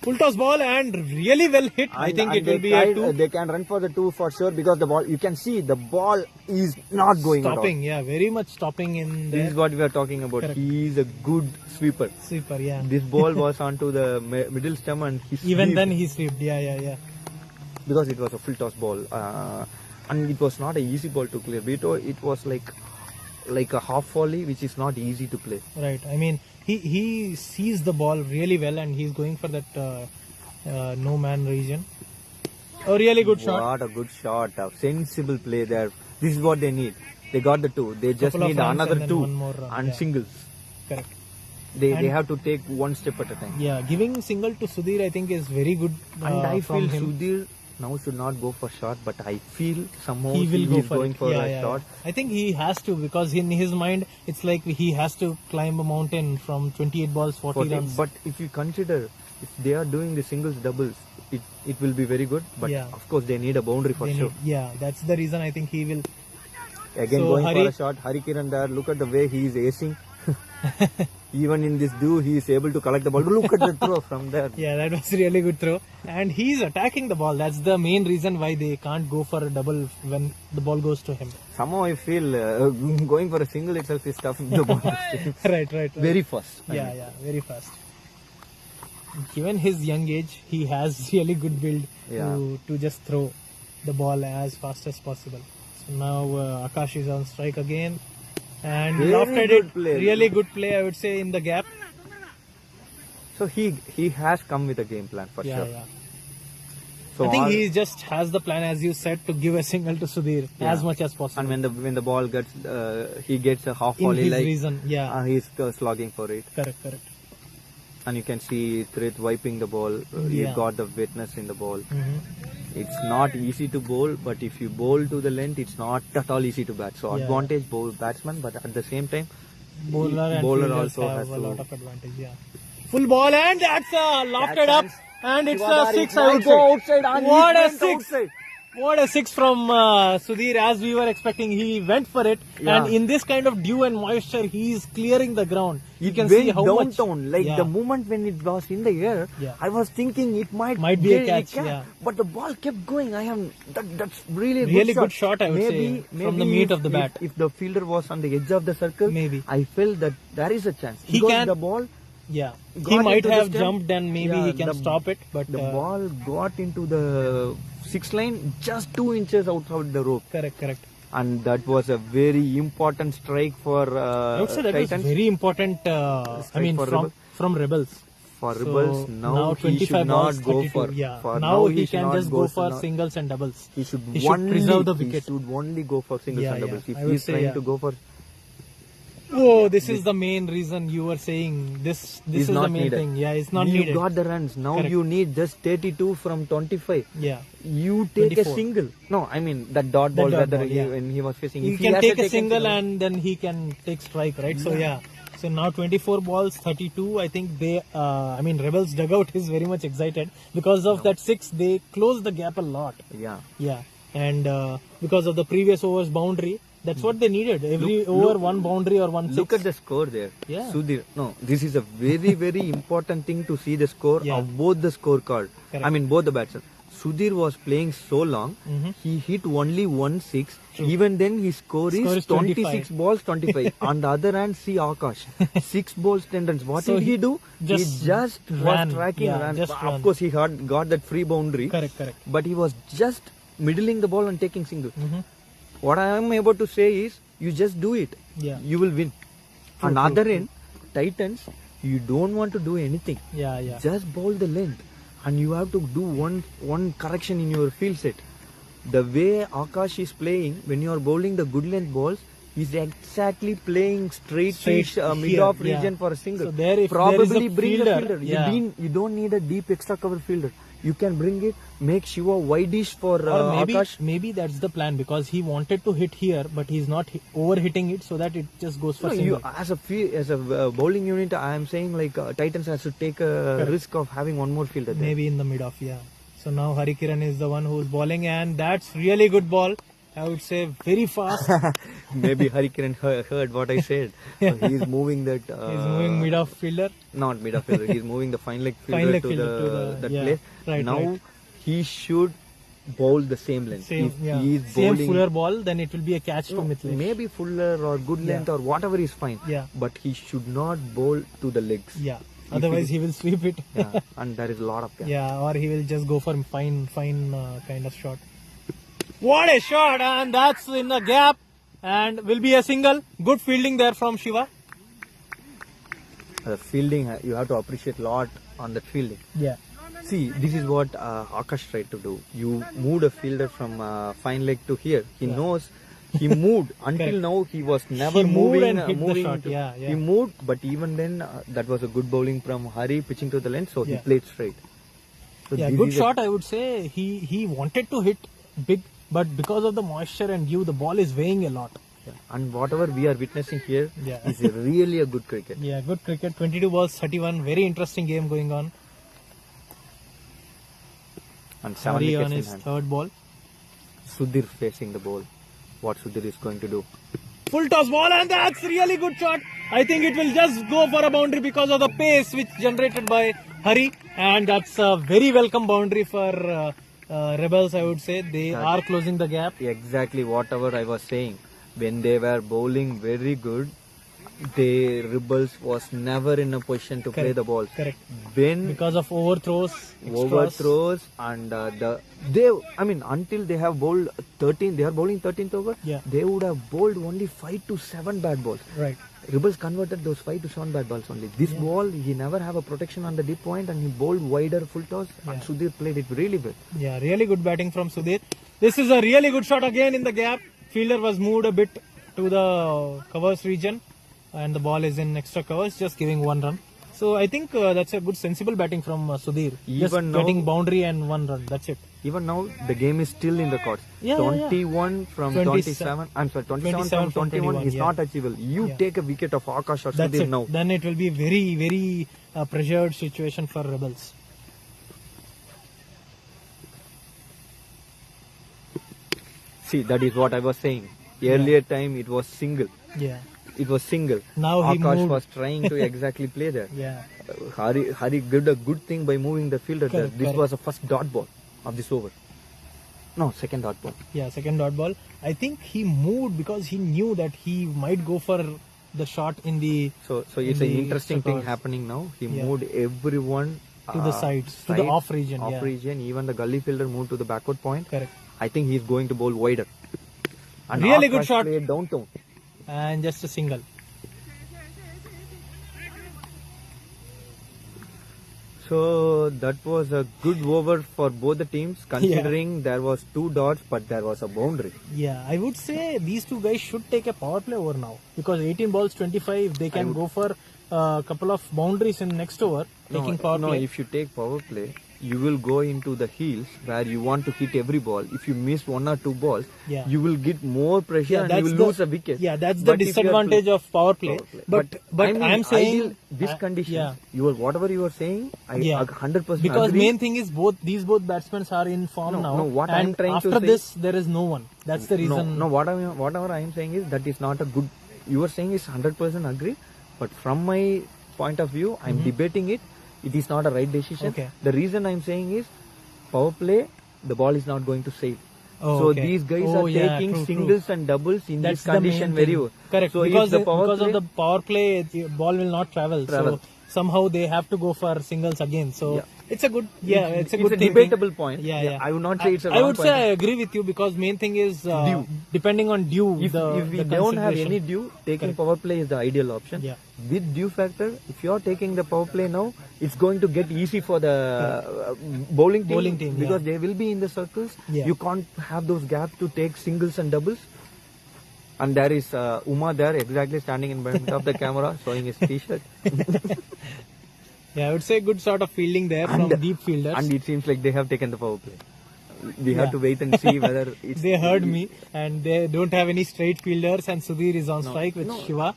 Speaker 1: Full toss ball and really well hit. I think it will be a 2.
Speaker 2: They can run for the 2 for sure because the ball, you can see the ball is not going
Speaker 1: Stopping,
Speaker 2: at all.
Speaker 1: yeah, very much stopping in
Speaker 2: This
Speaker 1: there.
Speaker 2: is what we are talking about.
Speaker 1: Correct.
Speaker 2: He is a good sweeper.
Speaker 1: Sweeper, yeah.
Speaker 2: This ball was onto the middle stem and he
Speaker 1: Even
Speaker 2: sweeped
Speaker 1: then he swept, yeah.
Speaker 2: because it was a full toss ball and it was not an easy ball to clear. It was like a half volley, which is not easy to play.
Speaker 1: Right. I mean, he sees the ball really well and he's going for that no man region. A really good shot.
Speaker 2: What a good shot! A sensible play there. This is what they need. They got the 2. They just
Speaker 1: Couple of
Speaker 2: need
Speaker 1: runs
Speaker 2: another
Speaker 1: and then
Speaker 2: 2
Speaker 1: one more run,
Speaker 2: and
Speaker 1: yeah.
Speaker 2: singles.
Speaker 1: Correct.
Speaker 2: They
Speaker 1: And-
Speaker 2: have to take one step at a time.
Speaker 1: Yeah, giving single to Sudhir I think is very good
Speaker 2: And I
Speaker 1: from
Speaker 2: feel
Speaker 1: him.
Speaker 2: Sudhir now should not go for shot, but I feel somehow
Speaker 1: He will go
Speaker 2: is
Speaker 1: for
Speaker 2: going
Speaker 1: it.
Speaker 2: for
Speaker 1: Yeah,
Speaker 2: a
Speaker 1: yeah,
Speaker 2: shot.
Speaker 1: yeah. I think he has to because in his mind it's like he has to climb a mountain from 28 balls, 40 runs.
Speaker 2: But if you consider if they are doing the singles doubles, it will be very good. But
Speaker 1: Yeah.
Speaker 2: of course they need a boundary for
Speaker 1: They
Speaker 2: sure.
Speaker 1: yeah, that's the reason I think he will.
Speaker 2: Again
Speaker 1: So,
Speaker 2: going
Speaker 1: Hari-
Speaker 2: for a shot. Hari Kiran there. Look at the way he is acing. Even in this do, he is able to collect the ball. Look at the throw from there.
Speaker 1: Yeah, that was really good throw. And he's attacking the ball. That's the main reason why they can't go for a double when the ball goes to him.
Speaker 2: Somehow I feel going for a single itself is tough. The ball is
Speaker 1: right.
Speaker 2: very fast. I mean.
Speaker 1: Yeah, very fast. Given his young age, he has really good build to just throw the ball as fast as possible. So now Akash is on strike again. And
Speaker 2: Very
Speaker 1: lofted
Speaker 2: good
Speaker 1: it.
Speaker 2: play.
Speaker 1: Really good play, I would say, in the gap.
Speaker 2: So he has come with a game plan for sure.
Speaker 1: Yeah.
Speaker 2: So
Speaker 1: I think
Speaker 2: all-
Speaker 1: he just has the plan, as you said, to give a single to Sudhir as much as possible.
Speaker 2: and when the ball gets he gets a half
Speaker 1: in
Speaker 2: volley
Speaker 1: his
Speaker 2: like
Speaker 1: reason, yeah.
Speaker 2: he's slogging for it,
Speaker 1: Correct.
Speaker 2: and you can see Trith wiping the ball. He
Speaker 1: Yeah.
Speaker 2: got the wetness in the ball.
Speaker 1: Mhm.
Speaker 2: It's not easy to bowl, but if you bowl to the length, it's not at all easy to bat. So
Speaker 1: Yeah.
Speaker 2: advantage bowl batsman, but at the same time,
Speaker 1: Bowler and
Speaker 2: bowler
Speaker 1: fielders
Speaker 2: also
Speaker 1: have
Speaker 2: has
Speaker 1: a
Speaker 2: to.
Speaker 1: lot of advantage, yeah. Full ball and that's lofted up and it's a
Speaker 2: Shiva
Speaker 1: 6,
Speaker 2: Dhari
Speaker 1: I would
Speaker 2: might go
Speaker 1: say.
Speaker 2: outside and
Speaker 1: What
Speaker 2: he
Speaker 1: a
Speaker 2: went
Speaker 1: 6!
Speaker 2: outside.
Speaker 1: What a 6 from Sudhir, as we were expecting. He went for it,
Speaker 2: Yeah.
Speaker 1: and in this kind of dew and moisture, he is clearing the ground. You
Speaker 2: It
Speaker 1: can
Speaker 2: went
Speaker 1: see how
Speaker 2: downtown,
Speaker 1: much.
Speaker 2: like
Speaker 1: Yeah.
Speaker 2: the moment when it was in the air.
Speaker 1: Yeah.
Speaker 2: I was thinking it might
Speaker 1: Be a
Speaker 2: get
Speaker 1: catch, yeah.
Speaker 2: but the ball kept going. That's really a
Speaker 1: Really
Speaker 2: good
Speaker 1: good shot, I would say, from the meat of the bat.
Speaker 2: If the fielder was on the edge of the circle,
Speaker 1: Maybe.
Speaker 2: I felt that there is a chance.
Speaker 1: He
Speaker 2: Because
Speaker 1: can-
Speaker 2: the ball,
Speaker 1: Yeah, he
Speaker 2: got
Speaker 1: might
Speaker 2: into the
Speaker 1: have
Speaker 2: stem.
Speaker 1: jumped and maybe
Speaker 2: Yeah,
Speaker 1: he can stop it, but
Speaker 2: the ball got into the 6 line just 2 inches outside the rope,
Speaker 1: correct.
Speaker 2: and that was a very important strike for
Speaker 1: I would say that
Speaker 2: Titans.
Speaker 1: was very important. I mean,
Speaker 2: for
Speaker 1: from Rebels.
Speaker 2: For
Speaker 1: So,
Speaker 2: Rebels, now he
Speaker 1: 25
Speaker 2: should
Speaker 1: balls,
Speaker 2: not go
Speaker 1: 32.
Speaker 2: for.
Speaker 1: Yeah.
Speaker 2: for
Speaker 1: now he
Speaker 2: should
Speaker 1: can
Speaker 2: not
Speaker 1: just go for
Speaker 2: now-
Speaker 1: singles and doubles.
Speaker 2: He should
Speaker 1: He preserve the wicket.
Speaker 2: He should only go for singles
Speaker 1: Yeah,
Speaker 2: and doubles.
Speaker 1: yeah.
Speaker 2: If
Speaker 1: I
Speaker 2: he
Speaker 1: would
Speaker 2: is
Speaker 1: say,
Speaker 2: trying
Speaker 1: yeah.
Speaker 2: to go for,
Speaker 1: Oh, this is the main reason you were saying. This is the
Speaker 2: not
Speaker 1: main
Speaker 2: needed.
Speaker 1: thing. Yeah, it's not
Speaker 2: you
Speaker 1: needed.
Speaker 2: got the runs. Now
Speaker 1: Correct.
Speaker 2: you need just 32 from 25.
Speaker 1: Yeah.
Speaker 2: You take
Speaker 1: 24.
Speaker 2: a single. No, I mean that dot
Speaker 1: The
Speaker 2: ball
Speaker 1: dot
Speaker 2: whether
Speaker 1: ball, yeah.
Speaker 2: when he was facing.
Speaker 1: He
Speaker 2: If
Speaker 1: can
Speaker 2: has
Speaker 1: take a
Speaker 2: taken
Speaker 1: single and then he can take strike, right? So yeah. So now 24 balls, 32. I think they, I mean, Rebels dugout is very much excited because of that 6. They closed the gap a lot.
Speaker 2: Yeah.
Speaker 1: Yeah, and because of the previous overs boundary, that's what they needed. Every over one boundary or one 6.
Speaker 2: Look at the score there.
Speaker 1: Yeah.
Speaker 2: Sudhir. No, this is a very, very important thing to see the score
Speaker 1: Yeah.
Speaker 2: of both the scorecard.
Speaker 1: Correct.
Speaker 2: I mean, both the batsmen. Sudhir was playing so long, he hit only 1 6. Even then, his score is 26 balls, 25. On the other hand, see Akash, 6 balls, 10 runs. What
Speaker 1: So
Speaker 2: did he do?
Speaker 1: just
Speaker 2: he just
Speaker 1: ran.
Speaker 2: was tracking,
Speaker 1: Yeah,
Speaker 2: ran.
Speaker 1: just
Speaker 2: Of
Speaker 1: ran.
Speaker 2: course, he had got that free boundary.
Speaker 1: Correct.
Speaker 2: But he was just middling the ball and taking single. What I am able to say is, you just do it.
Speaker 1: Yeah.
Speaker 2: You will win. On the other end, Titans, you don't want to do anything.
Speaker 1: Yeah.
Speaker 2: Just bowl the length, and you have to do one correction in your field set. The way Akash is playing, when you are bowling the good length balls, he's exactly playing straight mid-off
Speaker 1: here,
Speaker 2: region
Speaker 1: yeah.
Speaker 2: for a single.
Speaker 1: So there, if
Speaker 2: probably
Speaker 1: there is a
Speaker 2: bring
Speaker 1: fielder,
Speaker 2: the fielder.
Speaker 1: yeah.
Speaker 2: You don't need a deep extra cover fielder. you can bring it, make Shiva wideish for
Speaker 1: Or
Speaker 2: Akash.
Speaker 1: maybe that's the plan, because he wanted to hit here, but he's not over hitting it, so that it just goes for
Speaker 2: No,
Speaker 1: single.
Speaker 2: as a bowling unit, I am saying like Titans has to take a risk of having one more fielder there.
Speaker 1: Maybe in the mid off, yeah. So now Hari Kiran is the one who's bowling, and that's really good ball. I would say very fast.
Speaker 2: Maybe Hari Kiran heard what I said. So he's moving that.
Speaker 1: He's moving mid off fielder.
Speaker 2: Not mid off fielder. He's moving the fine leg fielder
Speaker 1: leg
Speaker 2: to
Speaker 1: fielder to
Speaker 2: that
Speaker 1: yeah,
Speaker 2: place.
Speaker 1: right,
Speaker 2: Now
Speaker 1: right.
Speaker 2: he should bowl the same length.
Speaker 1: Same,
Speaker 2: If
Speaker 1: yeah.
Speaker 2: he is
Speaker 1: Same
Speaker 2: bowling,
Speaker 1: fuller ball, then it will be a catch to Mithilesh.
Speaker 2: maybe fuller or good length or whatever is fine.
Speaker 1: Yeah.
Speaker 2: But he should not bowl to the legs.
Speaker 1: Yeah. Otherwise, he will sweep it.
Speaker 2: Yeah. And there is a lot of gap.
Speaker 1: Yeah, or he will just go for fine kind of shot. What a shot, and that's in the gap, and will be a single. Good fielding there from Shiva.
Speaker 2: The fielding, you have to appreciate a lot on that fielding.
Speaker 1: Yeah.
Speaker 2: See, this is what Akash tried to do. You moved a fielder from fine leg to here. He knows he moved. Until now, he was never
Speaker 1: He moved
Speaker 2: moving.
Speaker 1: and hit the
Speaker 2: moving
Speaker 1: shot.
Speaker 2: to-
Speaker 1: Yeah, yeah.
Speaker 2: He moved, but even then, that was a good bowling from Hari pitching to the length, so he
Speaker 1: Yeah.
Speaker 2: played straight. So
Speaker 1: Yeah,
Speaker 2: this
Speaker 1: good
Speaker 2: is
Speaker 1: shot. I would say he wanted to hit big, but because of the moisture and dew, the ball is weighing a lot.
Speaker 2: And whatever we are witnessing here
Speaker 1: Yeah.
Speaker 2: is really a good cricket.
Speaker 1: Yeah, good cricket. 22 balls, 31. Very interesting game going on.
Speaker 2: And 7
Speaker 1: Hari
Speaker 2: wickets
Speaker 1: on
Speaker 2: in
Speaker 1: his
Speaker 2: hand.
Speaker 1: third ball.
Speaker 2: Sudhir facing the ball. What Sudhir is going to do?
Speaker 1: Full toss ball, and that's really good shot. I think it will just go for a boundary because of the pace which generated by Hari, and that's a very welcome boundary for Rebelz. I would say they are closing the gap.
Speaker 2: Exactly whatever I was saying. When they were bowling very good, Rebelz was never in a position to play the ball.
Speaker 1: Correct.
Speaker 2: When
Speaker 1: Because of overthrows, extras.
Speaker 2: overthrows and until they have bowled 13, they are bowling 13th over.
Speaker 1: Yeah.
Speaker 2: They would have bowled only 5 to 7 bad balls.
Speaker 1: Right.
Speaker 2: Rebelz converted those 5 to 7 bad balls only. This ball, he never have a protection on the deep point and he bowled wider full toss and Sudhir played it really well.
Speaker 1: Yeah, really good batting from Sudhir. This is a really good shot again in the gap. Fielder was moved a bit to the covers region, and the ball is in extra covers, just giving 1 run. So I think that's a good sensible batting from Sudhir. Just
Speaker 2: Even now-
Speaker 1: getting boundary and 1 run. That's it.
Speaker 2: Even now, the game is still in the courts.
Speaker 1: Yeah,
Speaker 2: 21 from 27. I'm sorry, 27 from 21 is not achievable. You take a wicket of Akash or
Speaker 1: That's
Speaker 2: Sudhir
Speaker 1: it.
Speaker 2: now.
Speaker 1: Then it will be very, very pressured situation for Rebelz.
Speaker 2: See, that is what I was saying. Earlier time, it was single.
Speaker 1: Yeah.
Speaker 2: It was single.
Speaker 1: Now he
Speaker 2: Akash
Speaker 1: moved.
Speaker 2: was trying to exactly play there.
Speaker 1: Yeah.
Speaker 2: Hari did a good thing by moving the fielder there.
Speaker 1: Correct,
Speaker 2: This
Speaker 1: correct.
Speaker 2: was the first dot ball of this over. No, second dot ball.
Speaker 1: Yeah, second dot ball. I think he moved because he knew that he might go for the shot in the
Speaker 2: So it's
Speaker 1: in
Speaker 2: an
Speaker 1: the
Speaker 2: interesting
Speaker 1: extra
Speaker 2: thing
Speaker 1: covers.
Speaker 2: happening now. He
Speaker 1: Yeah.
Speaker 2: moved everyone
Speaker 1: To the sides, to the off region,
Speaker 2: Off
Speaker 1: yeah.
Speaker 2: region. Even the gully fielder moved to the backward point.
Speaker 1: Correct.
Speaker 2: I think he's going to bowl wider. And
Speaker 1: Really good
Speaker 2: Akash
Speaker 1: shot.
Speaker 2: played downtown.
Speaker 1: And just a single.
Speaker 2: So that was a good over for both the teams, considering there was 2 dots, but there was a boundary.
Speaker 1: Yeah, I would say these two guys should take a power play over now, because 18 balls 25, they can go for a couple of boundaries in next over, taking power
Speaker 2: No,
Speaker 1: play.
Speaker 2: if you take power play, you will go into the heels where you want to hit every ball. If you miss 1 or 2 balls,
Speaker 1: Yeah.
Speaker 2: you will get more pressure and you will lose a wicket.
Speaker 1: Yeah, that's the
Speaker 2: But if you are
Speaker 1: disadvantage of power play. But
Speaker 2: I mean,
Speaker 1: I'm saying
Speaker 2: ideal, this condition,
Speaker 1: yeah.
Speaker 2: whatever you are saying, I
Speaker 1: Yeah.
Speaker 2: 100%
Speaker 1: Because
Speaker 2: agree.
Speaker 1: main thing is these both batsmen are in form
Speaker 2: No,
Speaker 1: now.
Speaker 2: no, what
Speaker 1: and
Speaker 2: I'm trying to
Speaker 1: after
Speaker 2: say-
Speaker 1: this, there is no one. That's the reason.
Speaker 2: No, whatever I am saying is that is not a good. You are saying is 100% agree, but from my point of view, I'm debating it. It is not a right decision.
Speaker 1: Okay.
Speaker 2: The reason I'm saying is power play, the ball is not going to save.
Speaker 1: Oh,
Speaker 2: So
Speaker 1: okay.
Speaker 2: these guys
Speaker 1: Oh,
Speaker 2: are
Speaker 1: yeah,
Speaker 2: taking
Speaker 1: true,
Speaker 2: singles and doubles in
Speaker 1: That's
Speaker 2: this
Speaker 1: the
Speaker 2: condition
Speaker 1: main
Speaker 2: very
Speaker 1: thing.
Speaker 2: well.
Speaker 1: Correct.
Speaker 2: So
Speaker 1: because
Speaker 2: if the power
Speaker 1: because
Speaker 2: play,
Speaker 1: of the power play, the ball will not travel. So somehow they have to go for singles again. So it's a good, it's a good thinking.
Speaker 2: debatable point.
Speaker 1: Yeah.
Speaker 2: I would not say it's a
Speaker 1: I
Speaker 2: wrong
Speaker 1: would
Speaker 2: point.
Speaker 1: say I agree with you, because main thing is depending on dew.
Speaker 2: If we don't have any dew, taking power play is the ideal option.
Speaker 1: Yeah.
Speaker 2: With dew factor, if you are taking the power play now, it's going to get easy for the bowling team, because they will be in the circles.
Speaker 1: Yeah.
Speaker 2: You can't have those gaps to take singles and doubles. And there is Uma there exactly standing in front of the camera showing his t-shirt.
Speaker 1: Yeah, I would say good sort of fielding there from deep fielders.
Speaker 2: And it seems like they have taken the power play. We have to wait and see whether it's...
Speaker 1: They heard me, and they don't have any straight fielders, and Sudhir is on strike with Shiva.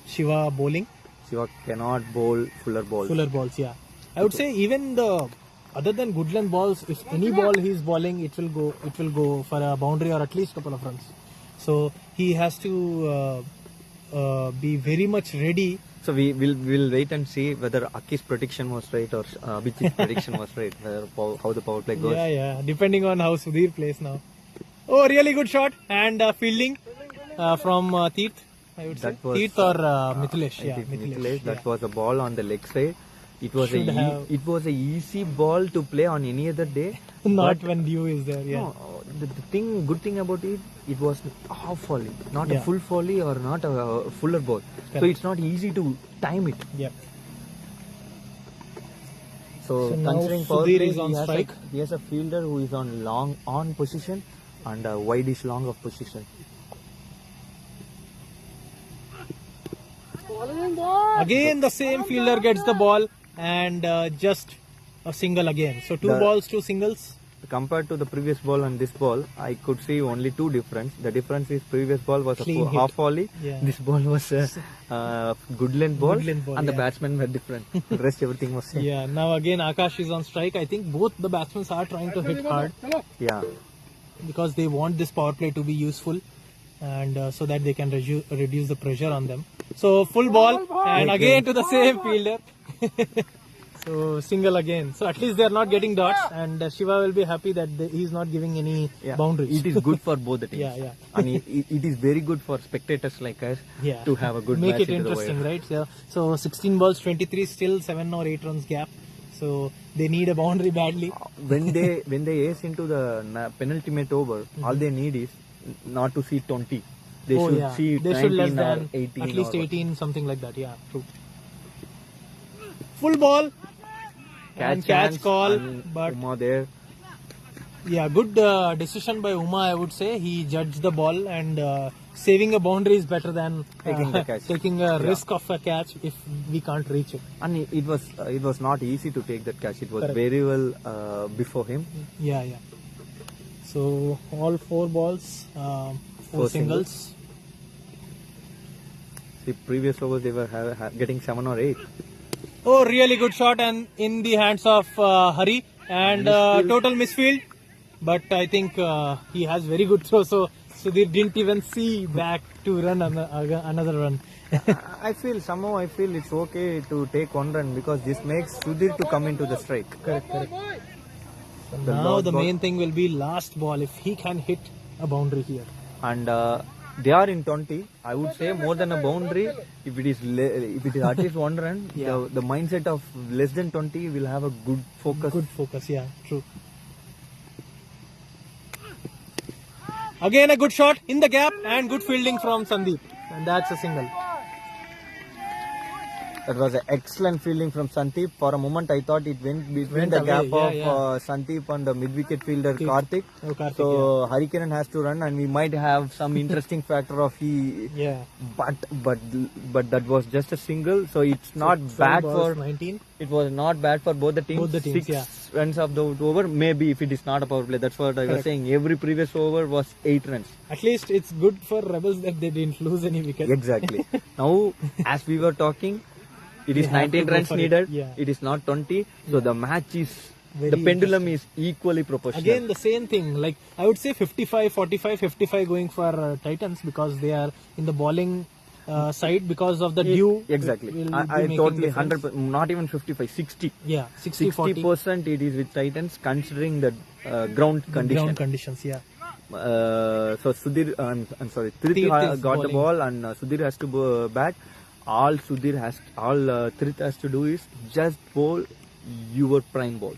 Speaker 1: Shiva bowling.
Speaker 2: Shiva cannot bowl fuller balls.
Speaker 1: Fuller balls, yeah. I would say even the other than good length balls, if any ball he is bowling, it will go for a boundary or at least couple of runs. So he has to be very much ready.
Speaker 2: So we'll wait and see whether Aki's prediction was right or Abhijit's prediction was right. How the power play goes.
Speaker 1: Yeah. Depending on how Sudhir plays now. Oh, really good shot and fielding from Teeth. I would say Teeth or Mithilesh. Yeah,
Speaker 2: Mithilesh. That was a ball on the leg side. It was a easy ball to play on any other day.
Speaker 1: Not when dew is there. Yeah.
Speaker 2: No, the good thing about it was half volley, not a full volley or not a fuller ball. Correct. So it's not easy to time it.
Speaker 1: Yep.
Speaker 2: So considering
Speaker 1: Sudhir is on strike,
Speaker 2: he has a fielder who is on long on position and a wide-ish long of position.
Speaker 1: Again, the same fielder gets the ball and just a single again. So two balls, two singles.
Speaker 2: Compared to the previous ball and this ball, I could see only two difference. The difference is previous ball was a half volley. Yeah. This ball was a good length ball, and the batsmen were different. The rest everything was same.
Speaker 1: Yeah. Now again Akash is on strike. I think both the batsmen are trying to hit hard.
Speaker 2: Yeah.
Speaker 1: Because they want this power play to be useful, and so that they can reduce the pressure on them. So full ball and again to the same fielder. So single again. So at least they are not getting dots, and Shiva will be happy that he is not giving any boundaries.
Speaker 2: It is good for both the teams.
Speaker 1: Yeah.
Speaker 2: And it is very good for spectators like us to have a good
Speaker 1: Make
Speaker 2: match
Speaker 1: it interesting, right? So 16 balls, 23, still 7 or 8 runs gap. So they need a boundary badly.
Speaker 2: When they ace into the penultimate over, all they need is not to see 20. They should see 19
Speaker 1: less than
Speaker 2: or 18.
Speaker 1: At least 18, something like that. Yeah, true. Full ball. Catch call, but
Speaker 2: Uma there.
Speaker 1: Yeah, good decision by Uma, I would say. He judged the ball, and saving a boundary is better than taking a risk of a catch if we can't reach it.
Speaker 2: And it was not easy to take that catch. It was very well before him.
Speaker 1: Yeah. So all 4 balls, 4 singles.
Speaker 2: The previous overs they were getting 7 or 8.
Speaker 1: Oh, really good shot and in the hands of Hari, and total misfield. But I think he has very good throw, so Sudhir didn't even see back to run another run.
Speaker 2: I feel it's okay to take 1 run because this makes Sudhir to come into the strike.
Speaker 1: Correct. So now the main thing will be last ball, if he can hit a boundary here.
Speaker 2: And they are in 20. I would say more than a boundary. If it is at least 1 run, the mindset of less than 20 will have a good focus.
Speaker 1: Good focus, yeah, true. Again a good shot in the gap and good fielding from Sandeep, and that's a single.
Speaker 2: That was an excellent fielding from Sandeep. For a moment, I thought it went between the gap of Sandeep and the mid-wicket fielder Karthik. So Harikaran has to run, and we might have some interesting factor of he. Yeah. But that was just a single, so it's not bad for
Speaker 1: 19.
Speaker 2: It was not bad for both the teams.
Speaker 1: Both the teams,
Speaker 2: 6 runs of the over. Maybe if it is not a power play, that's what I was saying. Every previous over was 8 runs.
Speaker 1: At least it's good for Rebelz that they didn't lose any wicket.
Speaker 2: Exactly. Now, as we were talking, it is 19 runs needed. It is not 20. So the match is, the pendulum is equally proportional.
Speaker 1: Again, the same thing. Like I would say 55, 45, 55 going for Titans because they are in the bowling side because of the dew.
Speaker 2: Exactly. I totally 100%, not even 55, 60.
Speaker 1: Yeah, 60%
Speaker 2: it is with Titans considering the ground condition.
Speaker 1: Ground conditions, yeah.
Speaker 2: So Sudhir, I'm sorry, Trith got the ball and Sudhir has to bat. All Trith has to do is just bowl your prime balls.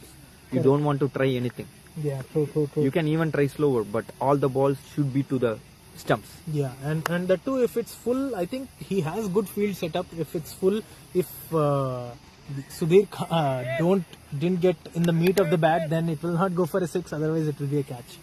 Speaker 2: You don't want to try anything.
Speaker 1: Yeah, true.
Speaker 2: You can even try slower, but all the balls should be to the stumps.
Speaker 1: Yeah, and the two, if it's full, I think he has good field setup. If it's full, if Sudhir didn't get in the meat of the bat, then it will not go for a 6. Otherwise, it will be a catch.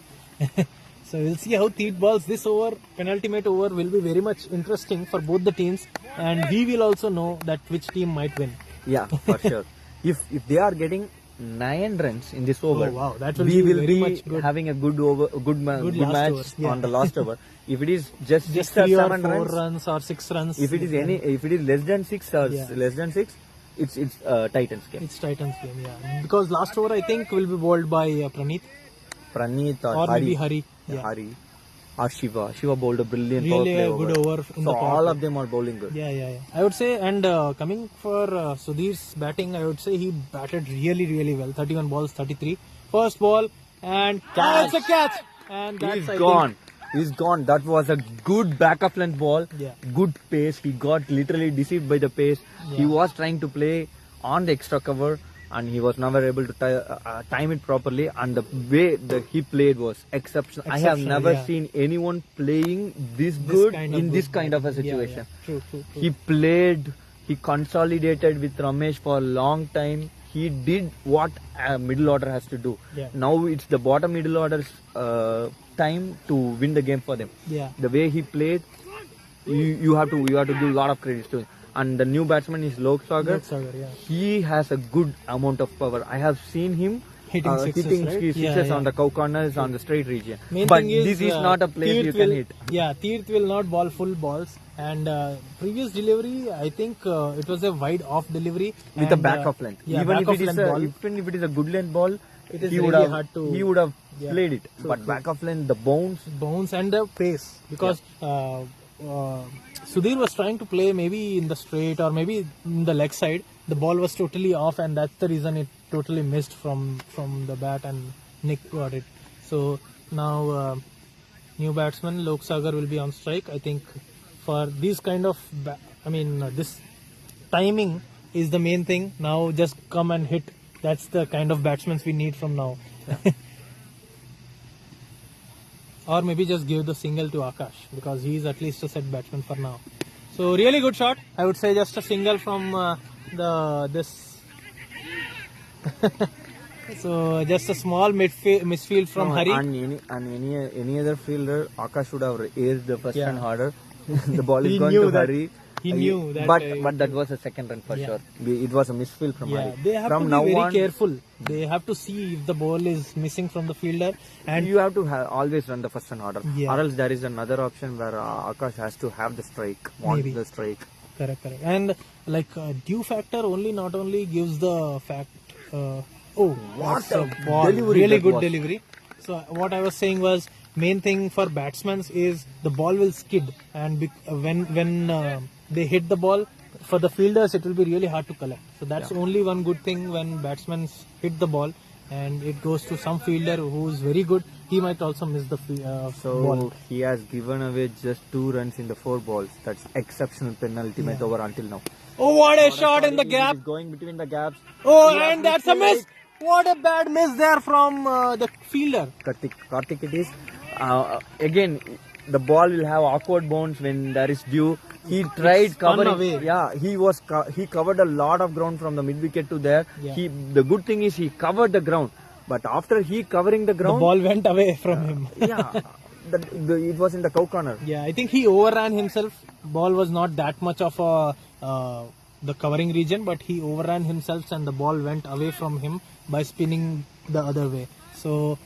Speaker 1: So we'll see how Teeth balls this over. Penultimate over will be very much interesting for both the teams, and we will also know that which team might win.
Speaker 2: Yeah, for sure. If they are getting 9 runs in this over,
Speaker 1: Oh, wow. That will
Speaker 2: we
Speaker 1: be
Speaker 2: will
Speaker 1: very
Speaker 2: be
Speaker 1: much good.
Speaker 2: having a good
Speaker 1: Good last
Speaker 2: match
Speaker 1: over, yeah.
Speaker 2: on the last over. If it is just 6
Speaker 1: Just
Speaker 2: or
Speaker 1: 3 or
Speaker 2: 7
Speaker 1: 4
Speaker 2: runs,
Speaker 1: runs or 6 runs.
Speaker 2: if it is less than 6 or
Speaker 1: Yeah.
Speaker 2: less than 6, it's Titans game.
Speaker 1: It's Titans game, yeah. Because last over I think will be bowled by Praneeth
Speaker 2: Praneeth
Speaker 1: or maybe Hari. Yeah.
Speaker 2: Hari or Shiva. Shiva bowled a brilliant
Speaker 1: Really
Speaker 2: power
Speaker 1: a
Speaker 2: play
Speaker 1: good over in
Speaker 2: So
Speaker 1: the power
Speaker 2: all
Speaker 1: play.
Speaker 2: of them are bowling good.
Speaker 1: Yeah. I would say, and coming for Sudhir's batting, I would say he batted really well. 31 balls, 33. First ball and
Speaker 2: Catch.
Speaker 1: it's a catch. And that's
Speaker 2: He's
Speaker 1: I
Speaker 2: gone.
Speaker 1: think,
Speaker 2: He's gone. That was a good back of length ball.
Speaker 1: Yeah.
Speaker 2: Good pace. He got literally deceived by the pace.
Speaker 1: Yeah.
Speaker 2: He was trying to play on the extra cover and he was never able to time it properly. And the way that he played was exceptional. I have
Speaker 1: Exceptional,
Speaker 2: never
Speaker 1: yeah.
Speaker 2: seen anyone playing this good
Speaker 1: kind of
Speaker 2: in this
Speaker 1: good
Speaker 2: kind of a
Speaker 1: batting. Yeah,
Speaker 2: situation.
Speaker 1: True.
Speaker 2: He played, he consolidated with Ramesh for a long time. He did what a middle order has to do.
Speaker 1: Yeah.
Speaker 2: Now it's the bottom middle order's time to win the game for them.
Speaker 1: Yeah.
Speaker 2: The way he played, you have to give a lot of credit to him. And the new batsman is Lok Sagar.
Speaker 1: Yeah.
Speaker 2: He has a good amount of power. I have seen him
Speaker 1: Hitting sixes, right?
Speaker 2: sixes
Speaker 1: Yeah.
Speaker 2: on the cow corners on the straight region.
Speaker 1: Main
Speaker 2: But
Speaker 1: thing is,
Speaker 2: this is not a place you
Speaker 1: Teerth
Speaker 2: can
Speaker 1: will-
Speaker 2: hit.
Speaker 1: Yeah, Teerth will not ball full balls. And previous delivery, I think it was a wide off delivery
Speaker 2: With a
Speaker 1: and,
Speaker 2: back of length.
Speaker 1: Yeah,
Speaker 2: even
Speaker 1: back
Speaker 2: if
Speaker 1: of
Speaker 2: it is
Speaker 1: length ball.
Speaker 2: even if it is a good length ball,
Speaker 1: It is
Speaker 2: he would
Speaker 1: really
Speaker 2: have
Speaker 1: hard to-
Speaker 2: he would have
Speaker 1: Yeah.
Speaker 2: played it.
Speaker 1: True,
Speaker 2: But
Speaker 1: true.
Speaker 2: back of length, the bounce.
Speaker 1: And the pace, because Sudhir was trying to play maybe in the straight or maybe in the leg side. The ball was totally off, and that's the reason it totally missed from the bat, and Nick got it. So now new batsman Lok Sagar will be on strike. I think for these kind of this timing is the main thing. Now just come and hit. That's the kind of batsmen we need from now. Or maybe just give the single to Akash, because he is at least a set batsman for now. So really good shot. I would say just a single from this. So just a small misfield from Hari.
Speaker 2: And any other fielder, Akash should have raised the first
Speaker 1: Yeah.
Speaker 2: run harder. The ball is
Speaker 1: He
Speaker 2: going
Speaker 1: knew
Speaker 2: to
Speaker 1: that-
Speaker 2: Hari.
Speaker 1: he knew that,
Speaker 2: But that was a second run for
Speaker 1: Yeah.
Speaker 2: sure. It was a misfield from
Speaker 1: Yeah,
Speaker 2: Hari.
Speaker 1: they have
Speaker 2: From
Speaker 1: to
Speaker 2: now
Speaker 1: be very
Speaker 2: on,
Speaker 1: careful. They have to see if the ball is missing from the fielder, and
Speaker 2: you have to always run the first run order.
Speaker 1: Yeah.
Speaker 2: Or else there is another option where Akash has to have the strike, want
Speaker 1: Maybe.
Speaker 2: the strike.
Speaker 1: correct. And like due factor not only gives the fact. What
Speaker 2: a
Speaker 1: ball!
Speaker 2: delivery
Speaker 1: Really
Speaker 2: that
Speaker 1: good
Speaker 2: was.
Speaker 1: delivery. So what I was saying was, main thing for batsmen is the ball will skid, and when they hit the ball, for the fielders it will be really hard to collect. So that's only one good thing when batsmen hit the ball and it goes to some fielder who is very good. He might also miss the
Speaker 2: So
Speaker 1: ball.
Speaker 2: he has given away just 2 runs in the 4 balls. That's exceptional penultimate over until now.
Speaker 1: Oh, what a shot in the gap!
Speaker 2: He's going between the gaps.
Speaker 1: Oh,
Speaker 2: He has
Speaker 1: and that's a
Speaker 2: missed
Speaker 1: miss! What a bad miss there from the fielder.
Speaker 2: Karthik it is. Again, the ball will have awkward bounce when there is dew. He tried
Speaker 1: spun
Speaker 2: covering.
Speaker 1: away.
Speaker 2: Yeah, he covered a lot of ground from the mid wicket to there.
Speaker 1: Yeah.
Speaker 2: The good thing is he covered the ground. But after he covering the
Speaker 1: The
Speaker 2: ground,
Speaker 1: ball went away from him.
Speaker 2: yeah, it was in the cow corner.
Speaker 1: Yeah, I think he overran himself. Ball was not that much of the covering region, but he overran himself and the ball went away from him by spinning the other way. So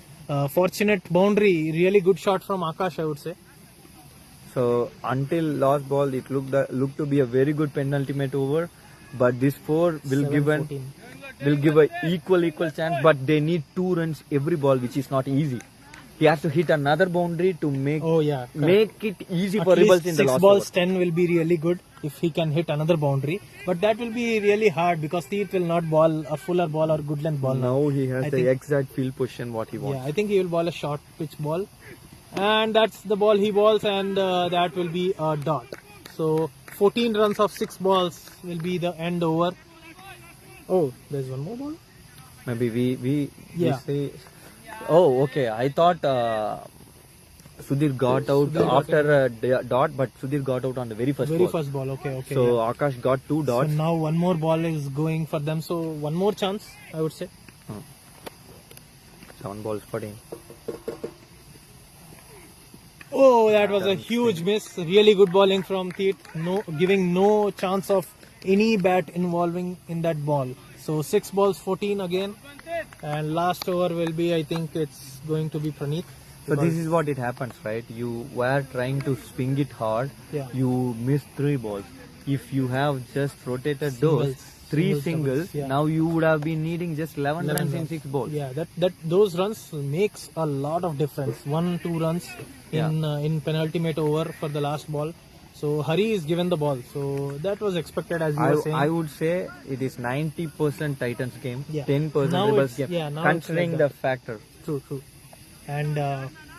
Speaker 1: fortunate boundary, really good shot from Akash, I would say.
Speaker 2: So until last ball, it looked to be a very good penultimate over. But this 4 will give a equal chance. But they need 2 runs every ball, which is not easy. He has to hit another boundary to make it easy
Speaker 1: At
Speaker 2: for Rebelz
Speaker 1: least
Speaker 2: in the
Speaker 1: 6
Speaker 2: last
Speaker 1: balls
Speaker 2: over.
Speaker 1: 10 will be really good if he can hit another boundary. But that will be really hard because Teerth will not ball a fuller ball or good length ball.
Speaker 2: Now he has
Speaker 1: I
Speaker 2: the
Speaker 1: think-
Speaker 2: exact field position what he wants.
Speaker 1: Yeah, I think he will ball a short pitch ball. And that's the ball he balls, and that will be a dot. So 14 runs of 6 balls will be the end over. Oh, there's one more ball?
Speaker 2: Maybe we
Speaker 1: Yeah.
Speaker 2: say. Oh, okay. I thought Sudhir got out after a dot, but Sudhir got out on the very first
Speaker 1: Very
Speaker 2: ball.
Speaker 1: first ball, okay.
Speaker 2: So
Speaker 1: Yeah.
Speaker 2: Akash got 2
Speaker 1: So
Speaker 2: dots.
Speaker 1: now one more ball is going for them. So one more chance, I would say.
Speaker 2: 7 balls for him.
Speaker 1: Oh, that was a huge miss. Really good bowling from Teerth. Giving no chance of any bat involving in that ball. So 6 balls 14 again, and last over will be, I think it's going to be Praneeth.
Speaker 2: So this is what it happens, right? You were trying to swing it hard.
Speaker 1: Yeah.
Speaker 2: You missed 3 balls. If you have just rotated those
Speaker 1: Singles,
Speaker 2: 3
Speaker 1: singles,
Speaker 2: singles,
Speaker 1: doubles, yeah.
Speaker 2: now you would have been needing just 11 runs in 6 balls.
Speaker 1: Yeah, those runs makes a lot of difference. 1-2 runs in penultimate over for the last ball. So Hari is given the ball. So that was expected, as you were saying.
Speaker 2: I would say it is 90% Titans game,
Speaker 1: Yeah.
Speaker 2: 10%
Speaker 1: Now
Speaker 2: Rebelz
Speaker 1: it's-
Speaker 2: game,
Speaker 1: yeah, now
Speaker 2: considering
Speaker 1: it's
Speaker 2: the
Speaker 1: like
Speaker 2: factor.
Speaker 1: True. And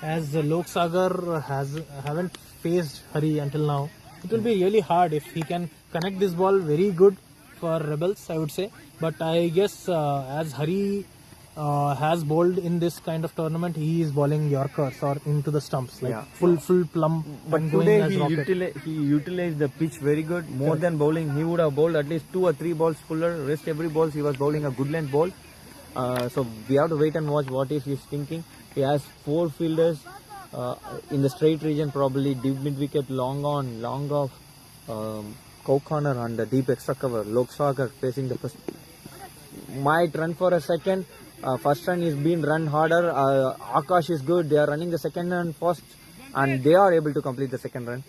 Speaker 1: as Lok Sagar haven't faced Hari until now, it will be really hard if he can connect this ball very good for Rebelz, I would say. But I guess as Hari has bowled in this kind of tournament, he is bowling Yorkers or into the stumps, like
Speaker 2: Yeah.
Speaker 1: full plumb.
Speaker 2: But
Speaker 1: and going
Speaker 2: today
Speaker 1: as rocket.
Speaker 2: he utilized the pitch very good. More than bowling, he would have bowled at least 2 or 3 balls fuller. Rest every balls he was bowling a good length ball. So we have to wait and watch what is he's thinking. He has 4 fielders in the straight region, probably deep mid wicket, long on, long off, cow corner on the deep extra cover. Lok Sagar facing the first. Might run for a second. First run is being run harder. Akash is good. They are running the second run first, and they are able to complete the second run.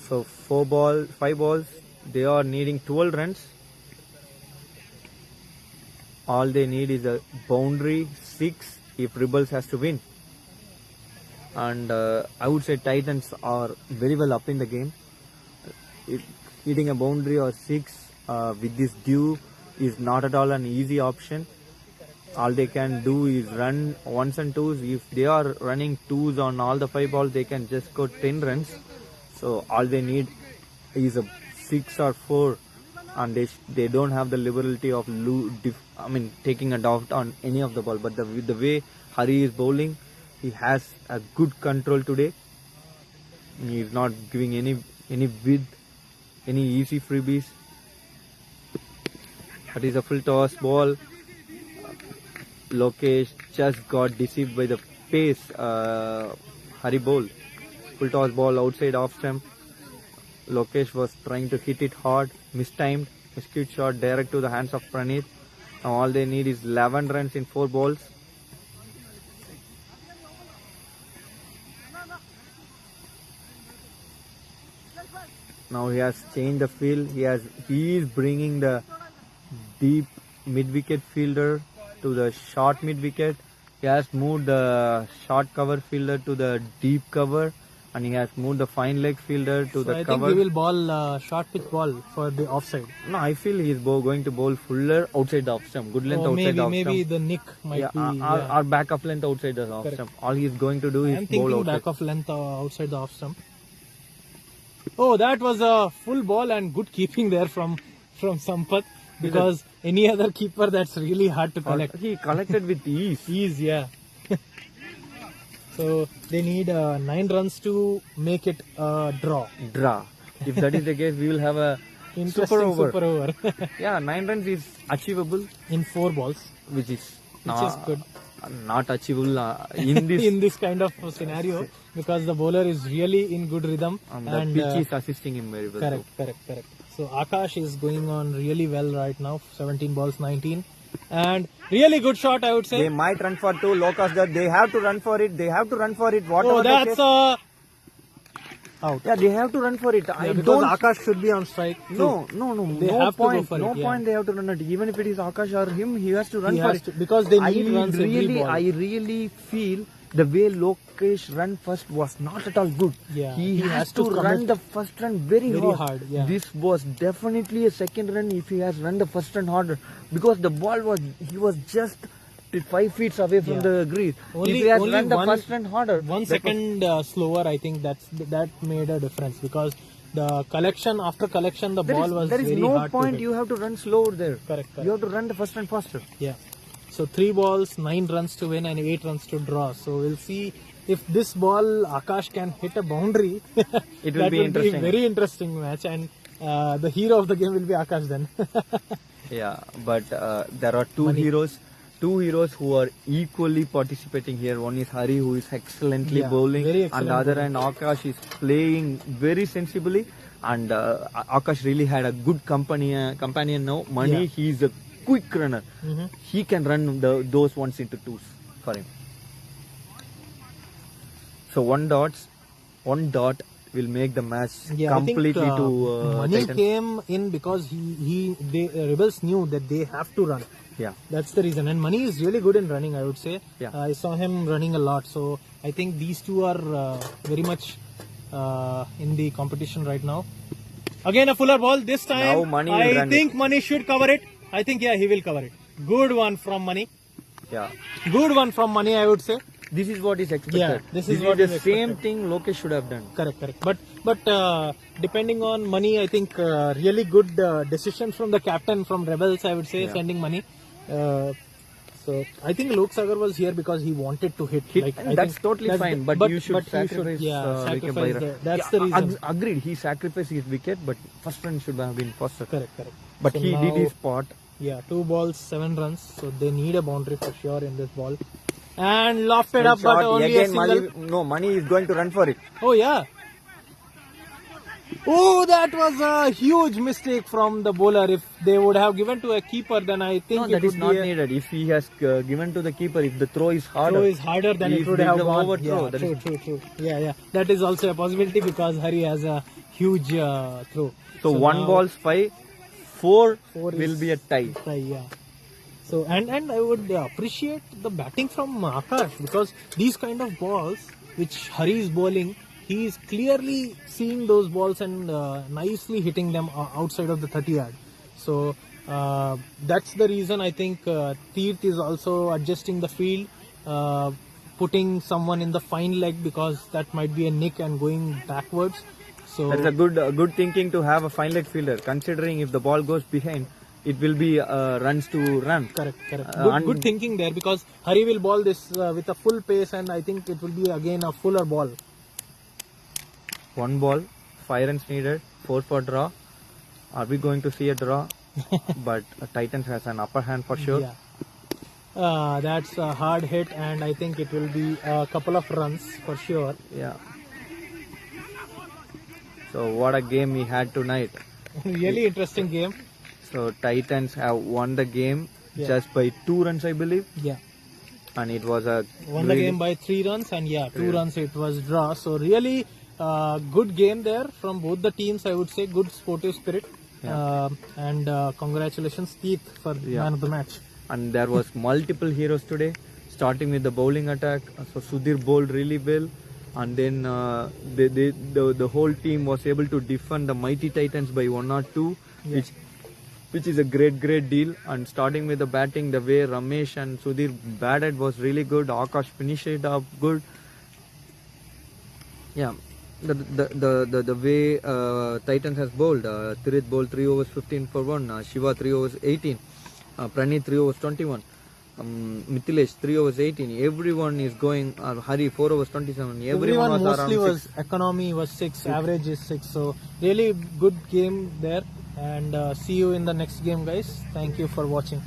Speaker 2: So 5 balls. They are needing 12 runs. All they need is a boundary 6 if Rebelz has to win. And I would say Titans are very well up in the game. Hitting a boundary or 6 with this dew is not at all an easy option. All they can do is run 1s and 2s. If they are running 2s on all the 5 balls, they can just go 10 runs. So all they need is a 6 or 4, and they don't have the liberality of taking a doubt on any of the ball. But the way Hari is bowling, he has a good control today. He is not giving any width, any easy freebies. That is a full toss ball. Lokesh just got deceived by the pace Hari bowled. Full toss ball outside off stump. Lokesh was trying to hit it hard, mistimed, miscued shot direct to the hands of Praneeth. Now all they need is 11 runs in 4 balls. Now he has changed the field. He is bringing the deep mid-wicket fielder to the short mid-wicket. He has moved the short cover fielder to the deep cover, and he has moved the fine leg fielder to the
Speaker 1: I
Speaker 2: cover.
Speaker 1: think he will bowl short pitch ball for the offside.
Speaker 2: No, I feel he is going to bowl fuller outside the off stump. Good length outside the off
Speaker 1: Maybe
Speaker 2: stump.
Speaker 1: the nick might be.
Speaker 2: Or back of length outside the off stump. All he is going to do
Speaker 1: I'm
Speaker 2: is bowl
Speaker 1: thinking
Speaker 2: outside.
Speaker 1: back of length outside the off stump. Oh, that was a full ball and good keeping there from Sampath, because any other keeper that's really hard to collect.
Speaker 2: He collected with ease.
Speaker 1: Ease, yeah. So they need 9 runs to make it a draw.
Speaker 2: If that is the case, we will have a
Speaker 1: Interesting super over.
Speaker 2: Yeah, 9 runs is achievable,
Speaker 1: In 4 balls,
Speaker 2: which is
Speaker 1: good.
Speaker 2: Not achievable in this.
Speaker 1: In this kind of scenario, because the bowler is really in good rhythm.
Speaker 2: The pitch is assisting him very well.
Speaker 1: Correct. So Akash is going on really well right now. 17 balls, 19. And really good shot, I would say.
Speaker 2: They might run for 2. Locust, they have to run for it. Whatever
Speaker 1: Oh, that's
Speaker 2: out.
Speaker 1: Yeah,
Speaker 2: they have to run for it. I
Speaker 1: because
Speaker 2: don't.
Speaker 1: Akash should be on strike.
Speaker 2: No.
Speaker 1: They
Speaker 2: no
Speaker 1: have to
Speaker 2: point.
Speaker 1: go for
Speaker 2: no
Speaker 1: it, yeah.
Speaker 2: point. They have to run it. Even if it is Akash or him, he has to run
Speaker 1: He
Speaker 2: for
Speaker 1: has
Speaker 2: it.
Speaker 1: to, because they need runs every ball.
Speaker 2: I really feel the way Lokesh run first was not at all good.
Speaker 1: Yeah,
Speaker 2: he
Speaker 1: he
Speaker 2: has
Speaker 1: has
Speaker 2: to
Speaker 1: to
Speaker 2: run
Speaker 1: commit
Speaker 2: the first run very
Speaker 1: hard, yeah.
Speaker 2: This was definitely a second run if he has run the first run harder, because the ball he was just 5 feet away from the crease. If he has run the first run harder,
Speaker 1: 1 second slower, I think that made a difference, because the collection after collection, the ball was
Speaker 2: there is
Speaker 1: very
Speaker 2: no
Speaker 1: hard
Speaker 2: point.
Speaker 1: to hit.
Speaker 2: You have to run slower there.
Speaker 1: Correct.
Speaker 2: You have to run the first run faster.
Speaker 1: Yeah. So 3 balls, 9 runs to win and 8 runs to draw. So we'll see if this ball Akash can hit a boundary.
Speaker 2: It will be interesting.
Speaker 1: A very interesting match, and the hero of the game will be Akash then.
Speaker 2: Yeah, but there are 2 heroes. two heroes who are equally participating here. One is Hari, who is excellently
Speaker 1: Yeah,
Speaker 2: bowling,
Speaker 1: very
Speaker 2: and
Speaker 1: excellent
Speaker 2: the other end Akash is playing very sensibly. And Akash really had a good companion now. Mani,
Speaker 1: Yeah.
Speaker 2: he is a quick runner. He can run those ones into twos for him. So one dot will make the match completely
Speaker 1: I think,
Speaker 2: to
Speaker 1: Mani
Speaker 2: Titans.
Speaker 1: came in because Rebels knew that they have to run.
Speaker 2: Yeah.
Speaker 1: That's the reason. And Mani is really good in running, I would say.
Speaker 2: Yeah.
Speaker 1: I saw him running a lot. So I think these two are very much in the competition right now. Again, a fuller ball. This time,
Speaker 2: Now Mani will
Speaker 1: I
Speaker 2: run
Speaker 1: think Mani should cover it. I think, yeah, he will cover it. Good one from Mani.
Speaker 2: Yeah.
Speaker 1: Good one from Mani, I would say.
Speaker 2: This is what is expected.
Speaker 1: Yeah, this is
Speaker 2: this
Speaker 1: what
Speaker 2: the
Speaker 1: is
Speaker 2: same
Speaker 1: expected.
Speaker 2: thing Lokesh should have done.
Speaker 1: Correct. But depending on Mani, I think really good decision from the captain from Rebels, I would say, sending Mani. So I think Lok Sagar was here because he wanted to hit.
Speaker 2: And
Speaker 1: I
Speaker 2: that's
Speaker 1: think
Speaker 2: totally fine, but you should sacrifice wicket by run.
Speaker 1: That's the reason.
Speaker 2: Agreed, he sacrificed his wicket, but first run should have been faster.
Speaker 1: Correct.
Speaker 2: But
Speaker 1: So
Speaker 2: he
Speaker 1: now-
Speaker 2: did his part.
Speaker 1: Yeah, 2 balls, 7 runs. So they need a boundary for sure in this ball. And lofted up, but
Speaker 2: Shot,
Speaker 1: only
Speaker 2: again,
Speaker 1: a single.
Speaker 2: Mani is going to run for it.
Speaker 1: Oh yeah. Oh, that was a huge mistake from the bowler. If they would have given to a keeper, then I think
Speaker 2: No,
Speaker 1: it
Speaker 2: that
Speaker 1: would
Speaker 2: is not
Speaker 1: be a
Speaker 2: needed. If he has given to the keeper, if the throw is harder,
Speaker 1: throw is harder than it
Speaker 2: if
Speaker 1: would
Speaker 2: there is
Speaker 1: have
Speaker 2: an
Speaker 1: gone.
Speaker 2: overthrow,
Speaker 1: Yeah,
Speaker 2: that is-
Speaker 1: true. Yeah. That is also a possibility because Hari has a huge throw.
Speaker 2: So one
Speaker 1: now-
Speaker 2: ball's 5, 4
Speaker 1: Four
Speaker 2: will
Speaker 1: is-
Speaker 2: be a tie.
Speaker 1: Yeah. So and I would appreciate the batting from Akash because these kind of balls which Hari is bowling, he is clearly seeing those balls and nicely hitting them outside of the 30 yard. So that's the reason I think Teerth is also adjusting the field, putting someone in the fine leg because that might be a nick and going backwards. So
Speaker 2: That's a good thinking to have a fine leg fielder, considering if the ball goes behind, it will be runs to run.
Speaker 1: Correct.
Speaker 2: and-
Speaker 1: Good thinking there because Hari will ball this with a full pace and I think it will be again a fuller ball.
Speaker 2: One ball, 5 runs needed, 4 for draw. Are we going to see a draw? But Titans has an upper hand for sure.
Speaker 1: Yeah. That's a hard hit and I think it will be a couple of runs for sure.
Speaker 2: Yeah. So what a game we had tonight.
Speaker 1: Really interesting game.
Speaker 2: So Titans have won the game
Speaker 1: Yeah.
Speaker 2: just by 2 runs, I believe,
Speaker 1: Yeah.
Speaker 2: and it was a
Speaker 1: Won the game by 3 runs and 2 runs it was draw. So really good game there from both the teams. I would say good sportive spirit. And congratulations Teeth for man of the match.
Speaker 2: And there was multiple heroes today, starting with the bowling attack. So Sudhir bowled really well, and then the whole team was able to defend the mighty Titans by 1 or 2, which is a great deal. And starting with the batting, the way Ramesh and Sudhir batted was really good. Akash finished it up good. Yeah. The way Titans has bowled, Tirith bowled 3 overs 15 for 1, Shiva 3 overs 18, Praneeth 3 overs 21, Mithilesh 3 overs 18. Everyone is going, Hari 4 overs 27. Everyone was
Speaker 1: mostly
Speaker 2: around
Speaker 1: was
Speaker 2: 6.
Speaker 1: economy was 6, average is 6. So really good game there and see you in the next game guys. Thank you for watching.